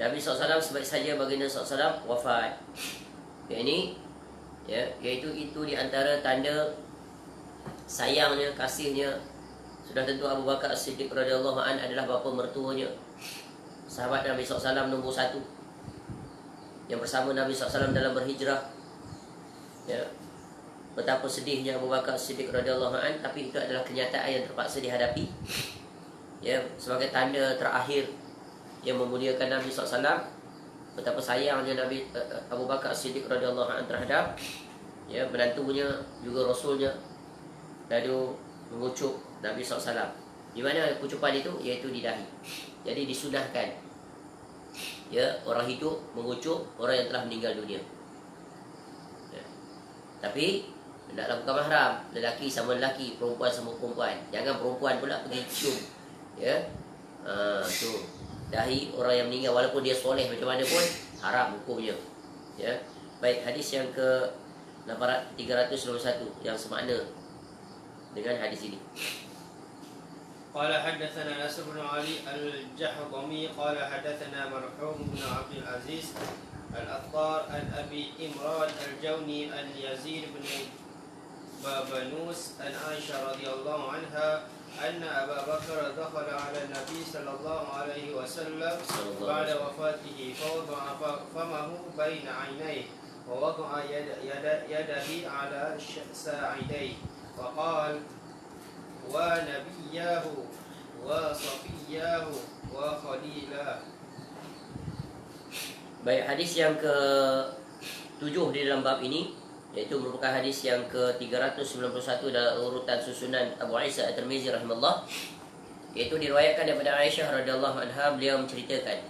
Nabi SAW sebab saja baginda SAW wafat. Ini iaitu itu di antara tanda sayangnya, kasihnya. Sudah tentu Abu Bakar As-Siddiq radhiyallahu an adalah bapa mertuanya, sahabat Nabi SAW nombor 1 yang bersama Nabi SAW dalam berhijrah. Betapa sedihnya Abu Bakar As-Siddiq radhiyallahu an, tapi itu adalah kenyataan yang terpaksa dihadapi. Sebagai tanda terakhir yang memuliakan Nabi SAW. Betapa sayangnya Abu Bakar As-Siddiq radhiyallahu an terhadap menantunya juga Rasulnya, lalu mengucup Nabi SAW. Di mana kucupan itu? Iaitu di dahi. Jadi disunahkan orang hidup mengucup orang yang telah meninggal dunia. Tapi hendaklah bukan mahram, lelaki sama lelaki, perempuan sama perempuan. Jangan perempuan pula pergi cium tu dahi orang yang meninggal, walaupun dia soleh macam mana pun haram hukumnya. Baik, hadis yang ke 391 yang semakna dengan hadis ini. قال حدثنا نصر بن علي الجحظمي قال حدثنا مرحوم بن عبد العزيز الأطار عن أبي إمران الجوني عن يزيد بن بابنوس عن عائشة رضي الله عنها أن أبا بكر دخل على النبي صلى الله عليه وسلم بعد وفاته فوضع فمه بين عينيه ووضع يده على ساعديه وقال ونبياه وصفياه وخليله. Baik, hadis yang ke-7 di dalam bab ini, iaitu merupakan hadis yang ke-391 dalam urutan susunan Abu Isa At-Tirmizi rahimahullah. Iaitu diriwayatkan daripada Aisyah radhiyallahu anha, beliau menceritakan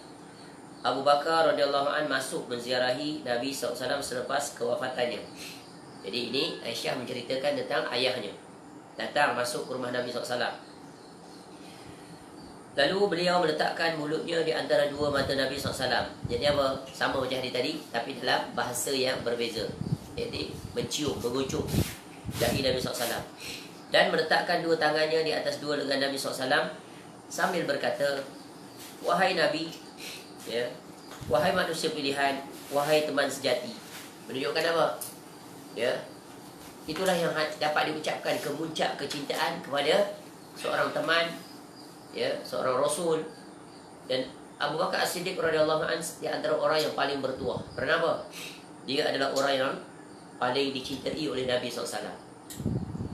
Abu Bakar radhiyallahu an masuk menziarahi Nabi SAW selepas kewafatannya. Jadi ini Aisyah menceritakan tentang ayahnya datang masuk ke rumah Nabi SAW. Lalu beliau meletakkan mulutnya di antara dua mata Nabi SAW. Jadi apa? Sama macam hari tadi, tapi dalam bahasa yang berbeza. Jadi mencium, mengucup dahi Nabi SAW. Dan meletakkan dua tangannya di atas dua lengan Nabi SAW sambil berkata, wahai Nabi, wahai manusia pilihan, wahai teman sejati. Menunjukkan apa? Itulah yang dapat diucapkan kemuncak kecintaan kepada seorang teman, seorang Rasul. Dan Abu Bakar As-Siddiq radhiyallahu anhu di antara orang yang paling bertuah. Kenapa? Dia adalah orang yang paling dicintai oleh Nabi SAW.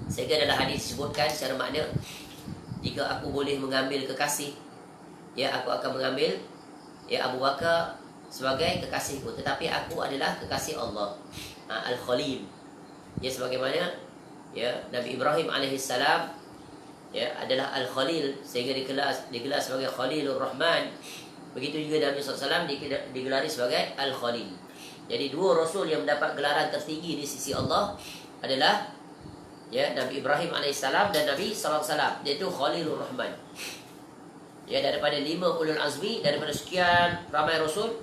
Sehingga dalam hadis disebutkan secara makna, jika aku boleh mengambil kekasih, aku akan mengambil Abu Bakar sebagai kekasihku. Tetapi aku adalah kekasih Allah, Al-Khalil. Sebagaimana Nabi Ibrahim alaihissalam adalah Al-Khalil, sehingga digelar sebagai Khalilur Rahman. Begitu juga Nabi SAW digelari sebagai Al-Khalil. Jadi dua Rasul yang mendapat gelaran tertinggi di sisi Allah adalah Nabi Ibrahim alaihissalam dan Nabi SAW, iaitu Khalilur Rahman. Daripada 5 ulul azmi, daripada sekian ramai Rasul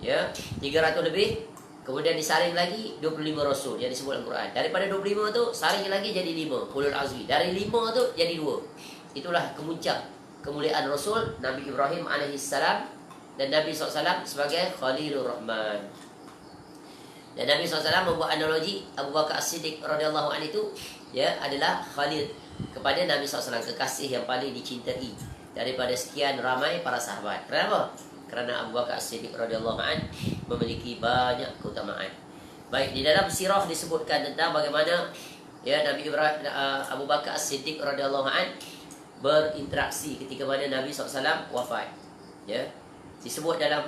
300 lebih, kemudian disaring lagi 25 Rasul yang disebut Al-Quran. Daripada 25 tu saring lagi jadi 5 ulul azmi. Dari 5 tu jadi 2. Itulah kemuncak kemuliaan Rasul Nabi Ibrahim alaihissalam dan Nabi SAW sebagai Khalilur Rahman. Dan Nabi SAW membuat analogi Abu Bakar As-Siddiq radhiyallahu anhu itu adalah Khalil kepada Nabi SAW, kekasih yang paling dicintai daripada sekian ramai para sahabat. Kenapa? Kerana Abu Bakar As-Siddiq radhiyallahu anhu memiliki banyak keutamaan. Baik, di dalam sirah disebutkan tentang bagaimana Nabi Ibrahim, Abu Bakar As-Siddiq radhiyallahu anhu berinteraksi ketika mana Nabi SAW wafat. Disebut dalam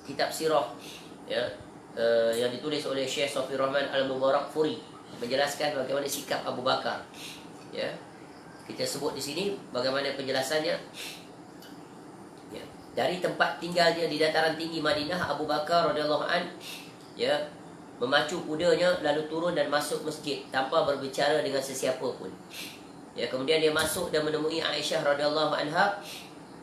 kitab sirah yang ditulis oleh Syekh Safi Rahman Al-Mubarakfuri, menjelaskan bagaimana sikap Abu Bakar. Kita sebut di sini bagaimana penjelasannya. Dari tempat tinggalnya di dataran tinggi Madinah, Abu Bakar radhiyallahu an memacu kudanya lalu turun dan masuk masjid tanpa berbicara dengan sesiapa pun. Kemudian dia masuk dan menemui Aisyah radhiyallahu anha,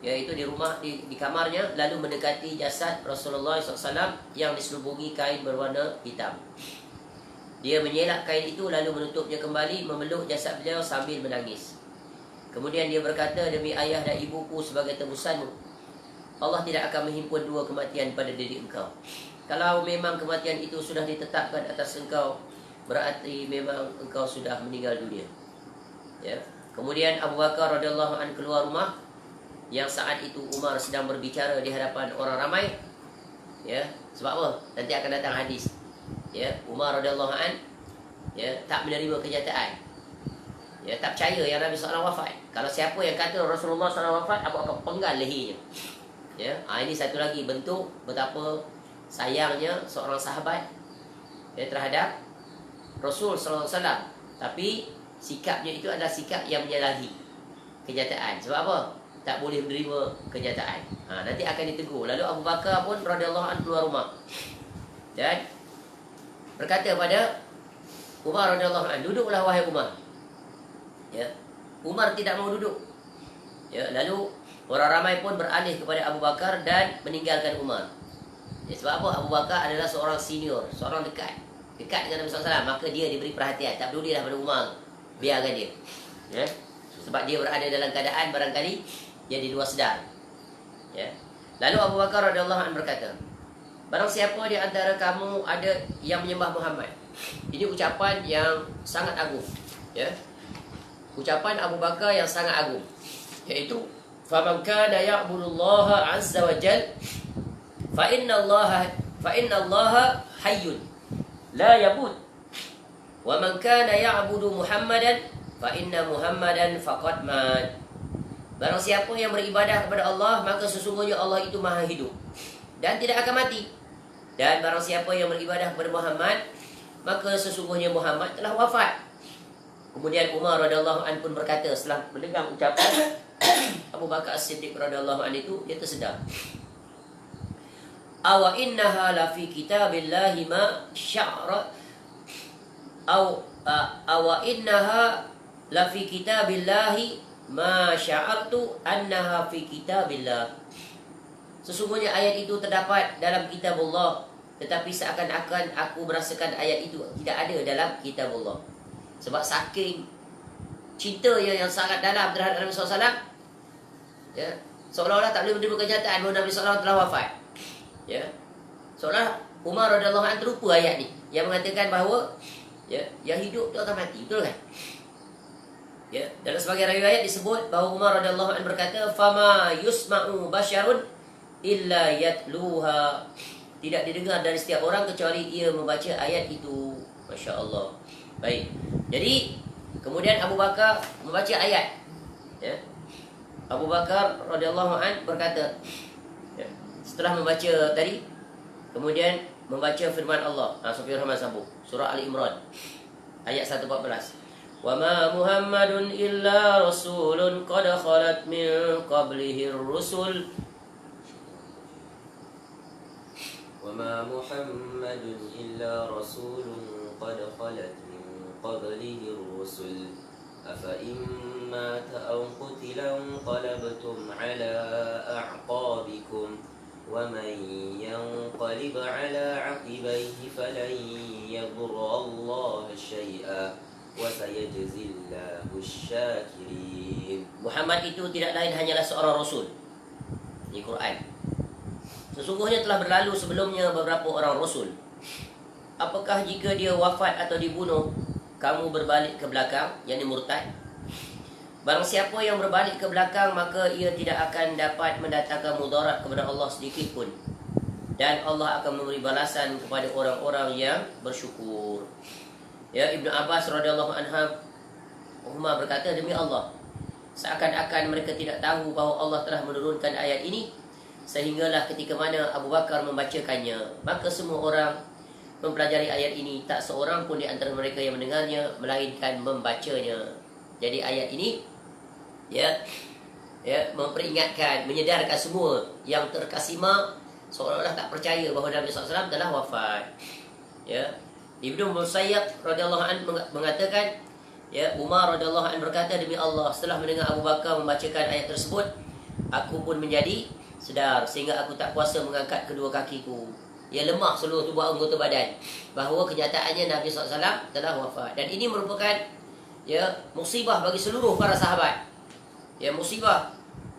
iaitu di rumah, di kamarnya, lalu mendekati jasad Rasulullah SAW yang diselubungi kain berwarna hitam. Dia menyelak kain itu lalu menutupnya kembali, memeluk jasad beliau sambil menangis. Kemudian dia berkata, demi ayah dan ibuku sebagai tebusanmu, Allah tidak akan menghimpun dua kematian pada diri engkau. Kalau memang kematian itu sudah ditetapkan atas engkau, berarti memang engkau sudah meninggal dunia. Ya. Kemudian Abu Bakar radhiyallahu anhu keluar rumah, yang saat itu Umar sedang berbicara di hadapan orang ramai. Ya, sebab apa? Nanti akan datang hadis. Ya, Umar radhiyallahu anhu tak menerima kenyataan. Ya, tak percaya yang Nabi SAW wafat. Kalau siapa yang kata Rasulullah SAW wafat, aku akan penggal lehernya. Ya, ini satu lagi bentuk betapa sayangnya seorang sahabat terhadap Rasul SAW. Tapi sikapnya itu adalah sikap yang menyalahi kenyataan. Sebab apa? Tak boleh menerima kenyataan. Nanti akan ditegur. Lalu Abu Bakar pun radhiyallahu anhu keluar rumah dan berkata pada Umar radhiyallahu anhu, duduklah wahai Umar. Ya, Umar tidak mau duduk. Ya, lalu orang ramai pun beralih kepada Abu Bakar dan meninggalkan Umar. Ya, sebab apa? Abu Bakar adalah seorang senior, seorang dekat dengan Nabi SAW. Maka dia diberi perhatian. Tak pedulilah pada Umar, biarkan dia. Ya, sebab dia berada dalam keadaan barangkali dia di luar sedar. Ya. Lalu Abu Bakar radhiyallahu anhu berkata, barang siapa di antara kamu ada yang menyembah Muhammad. Ini ucapan yang sangat agung. Ya. Ucapan Abu Bakar yang sangat agung, yaitu faman kana ya'budullaha 'azza wa jal fa inna allaha hayyun la yamut wa man kana ya'budu Muhammadan fa inna Muhammadan faqad mat. Barang siapa yang beribadah kepada Allah, maka sesungguhnya Allah itu maha hidup dan tidak akan mati. Dan barang siapa yang beribadah kepada Muhammad, maka sesungguhnya Muhammad telah wafat. Kemudian Umar radhiyallahu anhu pun berkata setelah mendengar ucapan Abu Bakar As-Siddiq radhiyallahu anhu itu, dia tersedar. Awa innaha la fi kitabillahi ma sya'ra awa innaha la fi kitabillahi ma sya'artu annaha fi kitabillah. Sesungguhnya ayat itu terdapat dalam kitabullah, tetapi seakan-akan aku merasakan ayat itu tidak ada dalam kitabullah. Sebab saking cintanya yang sangat dalam terhadap Nabi SAW, ya, seolah-olah tak boleh menerima kenyataan bahawa Nabi SAW telah wafat. Ya, seolah Umar radhiyallahu anhu terlupa ayat ni yang mengatakan bahawa yang hidup tu akan mati, betul kan? Ya, dalam sebagai riwayat disebut bahawa Umar radhiyallahu anhu berkata, fama yusma'u basyarun illa yatluha. Tidak didengar dari setiap orang kecuali ia membaca ayat itu. Masya Allah. Baik. Jadi kemudian Abu Bakar membaca ayat. Ya. Abu Bakar radhiyallahu anhu berkata, ya, setelah membaca tadi, kemudian membaca firman Allah. Sofiur Rahman sambung surah Ali Imran ayat 114. Wa ma Muhammadun illa rasulun qad khalat min qablihi ar-rusul. وما محمد إلا رسول قد خلت من قبله الرسل أفإن مات أو قتل انقلبتم على أعقابكم ومن ينقلب على عقبيه فلن يضر الله شيئا وسيجزي الله الشاكرين. Muhammad itu tidak lain hanyalah seorang rasul. Di Quran. Sesungguhnya telah berlalu sebelumnya beberapa orang rasul. Apakah jika dia wafat atau dibunuh, kamu berbalik ke belakang, yakni murtad? Barang siapa yang berbalik ke belakang, maka ia tidak akan dapat mendatangkan mudarat kepada Allah sedikit pun. Dan Allah akan memberi balasan kepada orang-orang yang bersyukur. Ya, Ibnu Abbas radhiyallahu anhu berkata, demi Allah, seakan-akan mereka tidak tahu bahawa Allah telah menurunkan ayat ini, sehinggalah ketika mana Abu Bakar membacakannya, maka semua orang mempelajari ayat ini, tak seorang pun di antara mereka yang mendengarnya melainkan membacanya. Jadi ayat ini memperingatkan, menyedarkan semua yang terkasima seolah-olah tak percaya bahawa Nabi SAW telah wafat. Ya, Ibnu Musayyab radhiyallahu anhu mengatakan, ya, Umar radhiyallahu anhu berkata, demi Allah, setelah mendengar Abu Bakar membacakan ayat tersebut, aku pun menjadi sedar sehingga aku tak kuasa mengangkat kedua kakiku. ya lemah seluruh tubuh anggota badan, bahawa kenyataannya Nabi SAW telah wafat. Dan ini merupakan ya musibah bagi seluruh para sahabat. Ya musibah,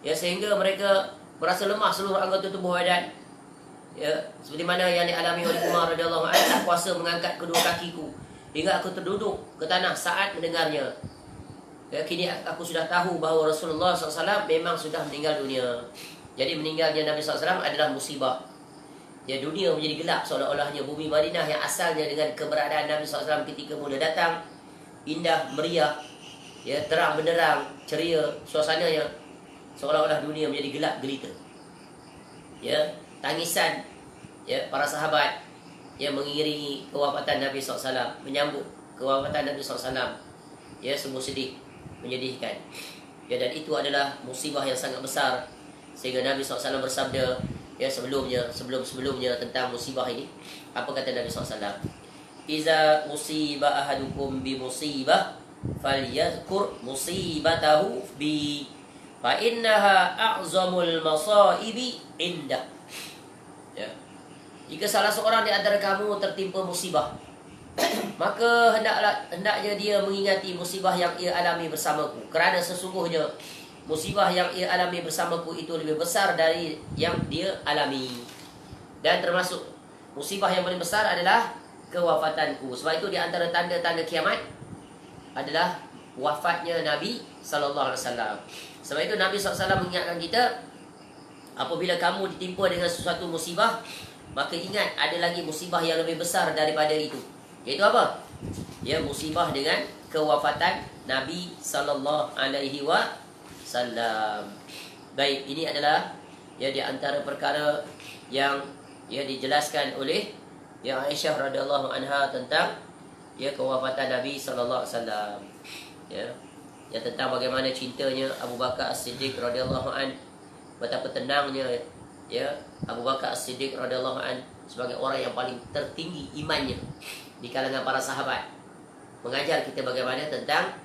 ya sehingga mereka merasa lemah seluruh anggota tubuh badan. Ya, seperti mana yang dialami oleh Umar radhiyallahu anhu, tak kuasa mengangkat kedua kakiku hingga aku terduduk ke tanah saat mendengarnya. Ya, kini aku sudah tahu bahawa Rasulullah SAW memang sudah meninggal dunia. Jadi meninggalnya Nabi SAW adalah musibah. Ya, dunia menjadi gelap seolah-olahnya. Bumi Madinah yang asalnya dengan keberadaan Nabi SAW ketika mula datang, indah, meriah, ya, terang benderang, ceria, suasananya seolah-olah dunia menjadi gelap gelita. Ya, tangisan ya para sahabat yang mengiringi kewafatan Nabi SAW, menyambut kewafatan Nabi SAW, ya sungguh sedih, menyedihkan. Ya, dan itu adalah musibah yang sangat besar, sehingga Nabi SAW bersabda ya sebelum-sebelumnya tentang musibah ini. Apa kata Nabi SAW? Iza musiba ahadukum bi musibah falyadhkur musibatahu bi fa innaha a'zamul masaibi indah. Ya. Jika salah seorang di antara kamu tertimpa musibah, maka hendaknya dia mengingati musibah yang ia alami bersamaku, kerana sesungguhnya musibah yang ia alami bersamaku itu lebih besar dari yang dia alami. Dan termasuk musibah yang paling besar adalah kewafatanku. Sebab itu di antara tanda-tanda kiamat adalah wafatnya Nabi sallallahu alaihi wasallam. Sebab itu Nabi SAW mengingatkan kita, apabila kamu ditimpa dengan sesuatu musibah, maka ingat ada lagi musibah yang lebih besar daripada itu. Iaitu apa? Ya, musibah dengan kewafatan Nabi sallallahu alaihi wasallam. Baik, ini adalah ya di antara perkara yang ya dijelaskan oleh ya Aisyah radhiyallahu anha tentang ya kewafatan Nabi sallallahu alaihi wasallam. Ya. Ya, tentang bagaimana cintanya Abu Bakar As-Siddiq radhiyallahu an, betapa tenangnya ya Abu Bakar As-Siddiq radhiyallahu an sebagai orang yang paling tertinggi imannya di kalangan para sahabat, mengajar kita bagaimana tentang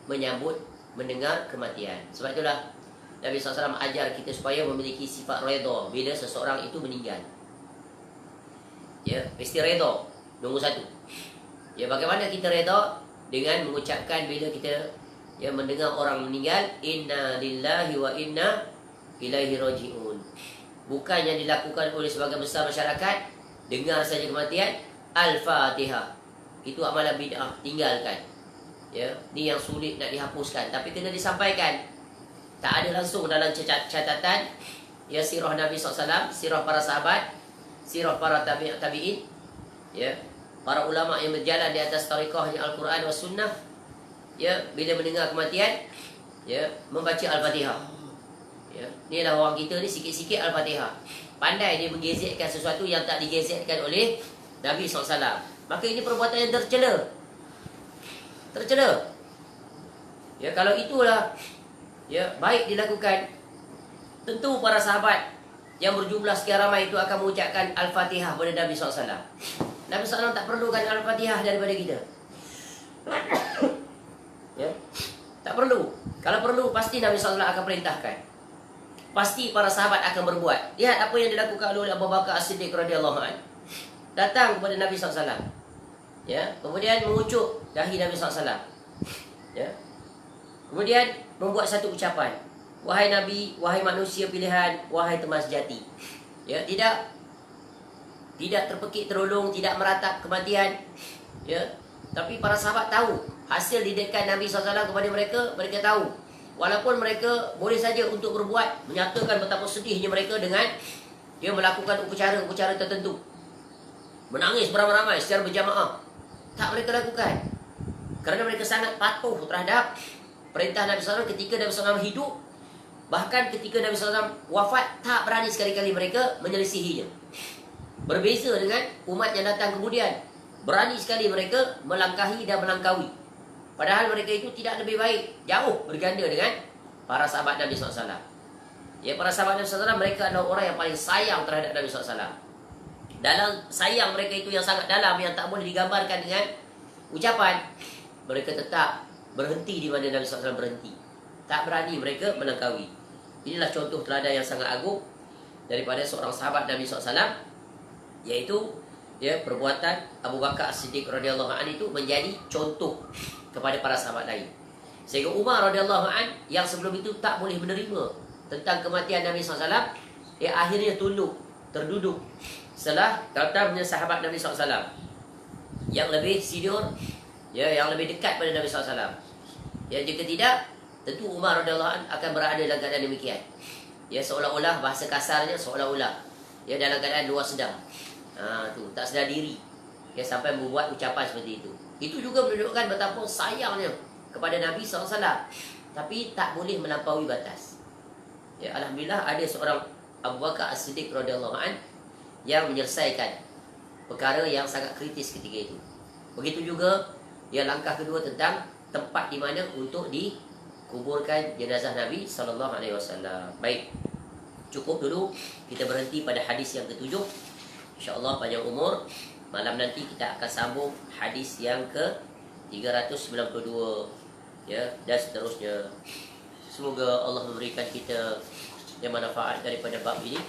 menyambut, mendengar kematian. Sebab itulah Nabi SAW ajar kita supaya memiliki sifat redha bila seseorang itu meninggal. Ya, mesti redha, nombor satu. Ya, bagaimana kita redha? Dengan mengucapkan bila kita yang mendengar orang meninggal, inna lillahi wa inna ilaihi raji'un. Bukan yang dilakukan oleh sebagian besar masyarakat, dengar saja kematian, Al-Fatihah. Itu amalan bid'ah, tinggalkan. Ya, ni yang sulit nak dihapuskan, tapi kena disampaikan. Tak ada langsung dalam catatan ya sirah Nabi SAW, sirah para sahabat, sirah para tabi'in, ya, para ulama yang berjalan di atas tariqahnya Al-Quran wa Sunnah. Ya, bila mendengar kematian, ya, membaca Al-Fatihah. Ya, ni adalah orang kita ni sikit-sikit Al-Fatihah. Pandai dia menggezetkan sesuatu yang tak digezetkan oleh Nabi SAW. Maka ini perbuatan yang tercela. Tercela. Ya, kalau itulah ya baik dilakukan, tentu para sahabat yang berjumlah sekian ramai itu akan mengucapkan Al-Fatihah kepada Nabi SAW. Nabi SAW tak perlukan Al-Fatihah daripada kita. Ya, tak perlu. Kalau perlu, pasti Nabi SAW akan perintahkan. Pasti para sahabat akan berbuat. Lihat apa yang dilakukan oleh Abu Bakar As-Siddiq radhiyallahu anhu. Datang kepada Nabi SAW. Ya, kemudian mengucuk dahi Nabi SAW. Ya. Kemudian membuat satu ucapan. Wahai Nabi, wahai manusia pilihan, wahai teman sejati. Ya, tidak terpekik terulung, tidak meratap kematian. Ya, tapi para sahabat tahu hasil didikan Nabi SAW kepada mereka. Mereka tahu, walaupun mereka boleh saja untuk berbuat, menyatakan betapa sedihnya mereka dengan dia melakukan upacara-upacara tertentu, menangis beramai-ramai secara berjamaah, tak mereka lakukan, kerana mereka sangat patuh terhadap perintah Nabi SAW ketika Nabi SAW hidup. Bahkan ketika Nabi SAW wafat, tak berani sekali-kali mereka menyelisihinya. Berbeza dengan umat yang datang kemudian, berani sekali mereka melangkahi dan melangkaui. Padahal mereka itu tidak lebih baik, jauh berganda dengan para sahabat Nabi SAW. Ya, para sahabat Nabi SAW, mereka adalah orang yang paling sayang terhadap Nabi SAW. Dalam sayang mereka itu yang sangat dalam, yang tak boleh digambarkan dengan ucapan, mereka tetap berhenti di mana Nabi SAW berhenti. Tak berani mereka melangkaui. Inilah contoh teladan yang sangat agung daripada seorang sahabat Nabi SAW, Iaitu perbuatan Abu Bakar As-Siddiq radhiyallahu anhu itu menjadi contoh kepada para sahabat lain. Sehingga Umar radhiyallahu anhu yang sebelum itu tak boleh menerima tentang kematian Nabi SAW, akhirnya tunduk, terduduk setelah kata sahabat Nabi SAW yang lebih senior, yang lebih dekat pada Nabi SAW. Jika tidak, tentu Umar radhiyallahu anhu akan berada dalam keadaan demikian. Seolah-olah, bahasa kasarnya seolah-olah dalam keadaan luar sedar. Tak sedar diri. Sampai membuat ucapan seperti itu. Itu juga menunjukkan betapa sayangnya kepada Nabi SAW. Tapi tak boleh melampaui batas. Alhamdulillah ada seorang Abu Bakar As-Siddiq radhiyallahu anhu yang menyelesaikan perkara yang sangat kritis ketika itu. Begitu juga langkah kedua tentang tempat di mana untuk dikuburkan jenazah Nabi SAW. Baik, cukup dulu kita berhenti pada hadis yang ketujuh. InsyaAllah panjang umur. Malam nanti kita akan sambung hadis yang ke 392 dan seterusnya. Semoga Allah memberikan kita yang manfaat daripada bab ini.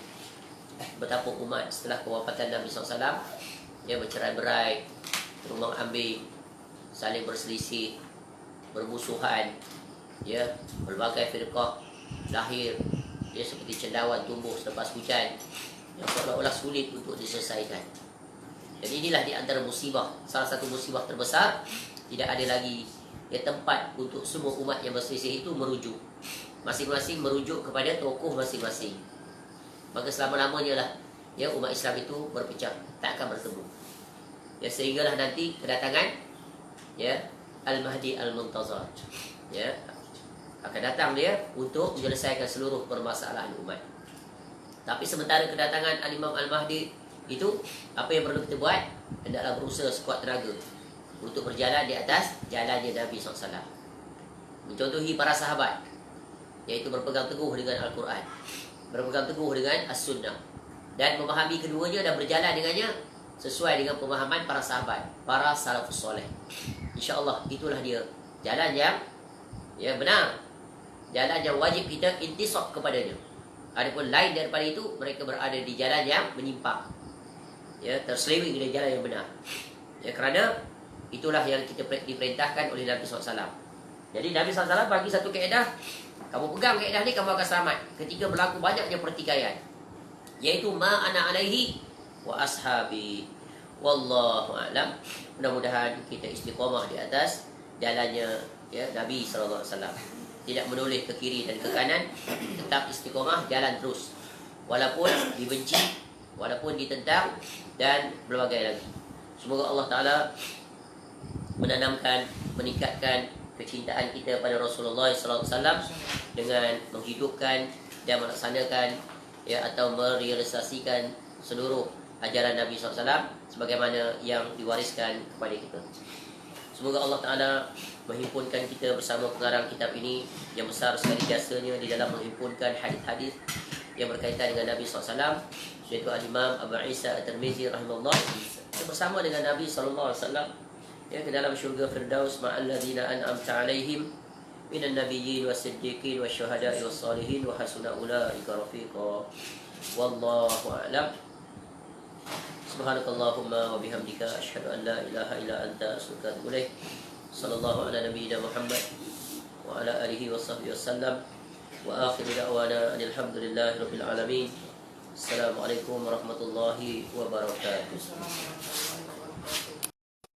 Betapa umat setelah kewafatan Nabi SAW bercerai-berai, berumbang ambing, saling berselisih, bermusuhan, berbagai firqah lahir, seperti cendawan tumbuh selepas hujan, yang seolah-olah sulit untuk diselesaikan. Dan inilah di antara musibah, salah satu musibah terbesar. Tidak ada lagi tempat untuk semua umat yang berselisih itu merujuk. Masing-masing merujuk kepada tokoh masing-masing. Maka selama-lamanya lah umat Islam itu berpecah, tak akan bertemu. Sehinggalah nanti kedatangan Al-Mahdi Al-Muntazar. Akan datang dia untuk menyelesaikan seluruh permasalahan umat. Tapi sementara kedatangan Al-Imam Al-Mahdi itu, apa yang perlu kita buat? Hendaklah berusaha sekuat tenaga untuk berjalan di atas jalannya Nabi SAW. Mencontohi para sahabat, iaitu berpegang teguh dengan Al-Quran, berpegang teguh dengan As-Sunnah, dan memahami keduanya dan berjalan dengannya sesuai dengan pemahaman para sahabat, para salafus soleh. InsyaAllah itulah dia jalan yang benar, jalan yang wajib kita intisab kepadanya. Adapun lain daripada itu, mereka berada di jalan yang menyimpang, terselewing dari jalan yang benar. Kerana itulah yang kita diperintahkan oleh Nabi SAW. Jadi Nabi SAW bagi satu kaedah, kamu pegang kaedah ni, kamu akan selamat ketika berlaku banyaknya pertikaian, iaitu ma ana alaihi wa ashabi. Wallahu a'lam. Mudah-mudahan kita istiqamah di atas jalannya Nabi SAW. Tidak menoleh ke kiri dan ke kanan, tetap istiqamah, jalan terus, walaupun dibenci, walaupun ditentang, dan berbagai lagi. Semoga Allah Ta'ala menanamkan, meningkatkan kecintaan kita pada Rasulullah SAW dengan menghidupkan dan melaksanakan atau merealisasikan seluruh ajaran Nabi SAW sebagaimana yang diwariskan kepada kita. Semoga Allah Ta'ala menghimpunkan kita bersama pengarang kitab ini yang besar sekali jasanya di dalam menghimpunkan hadis-hadis yang berkaitan dengan Nabi SAW, yaitu Al-Imam Abu Isa At-Tirmizi rahimahullah, bersama dengan Nabi SAW ke dalam syurga Firdaus ma'al ladzina an'amta 'alaihim minan nabiyyin was-siddiqin wasyuhada'i was-salihin wa hasuna ulaika rafiqa. Wallahu a'lam. Subhanakallahumma wa bihamdika asyhadu an la ilaha illa anta astaghfiruka wa atubu ilaik. Sallallahu ala nabiyyina Muhammad wa ala alihi wa sahbihi wasallam. Wa akhiru da'wana alhamdulillahi rabbil alamin. Assalamualaikum warahmatullahi wabarakatuh.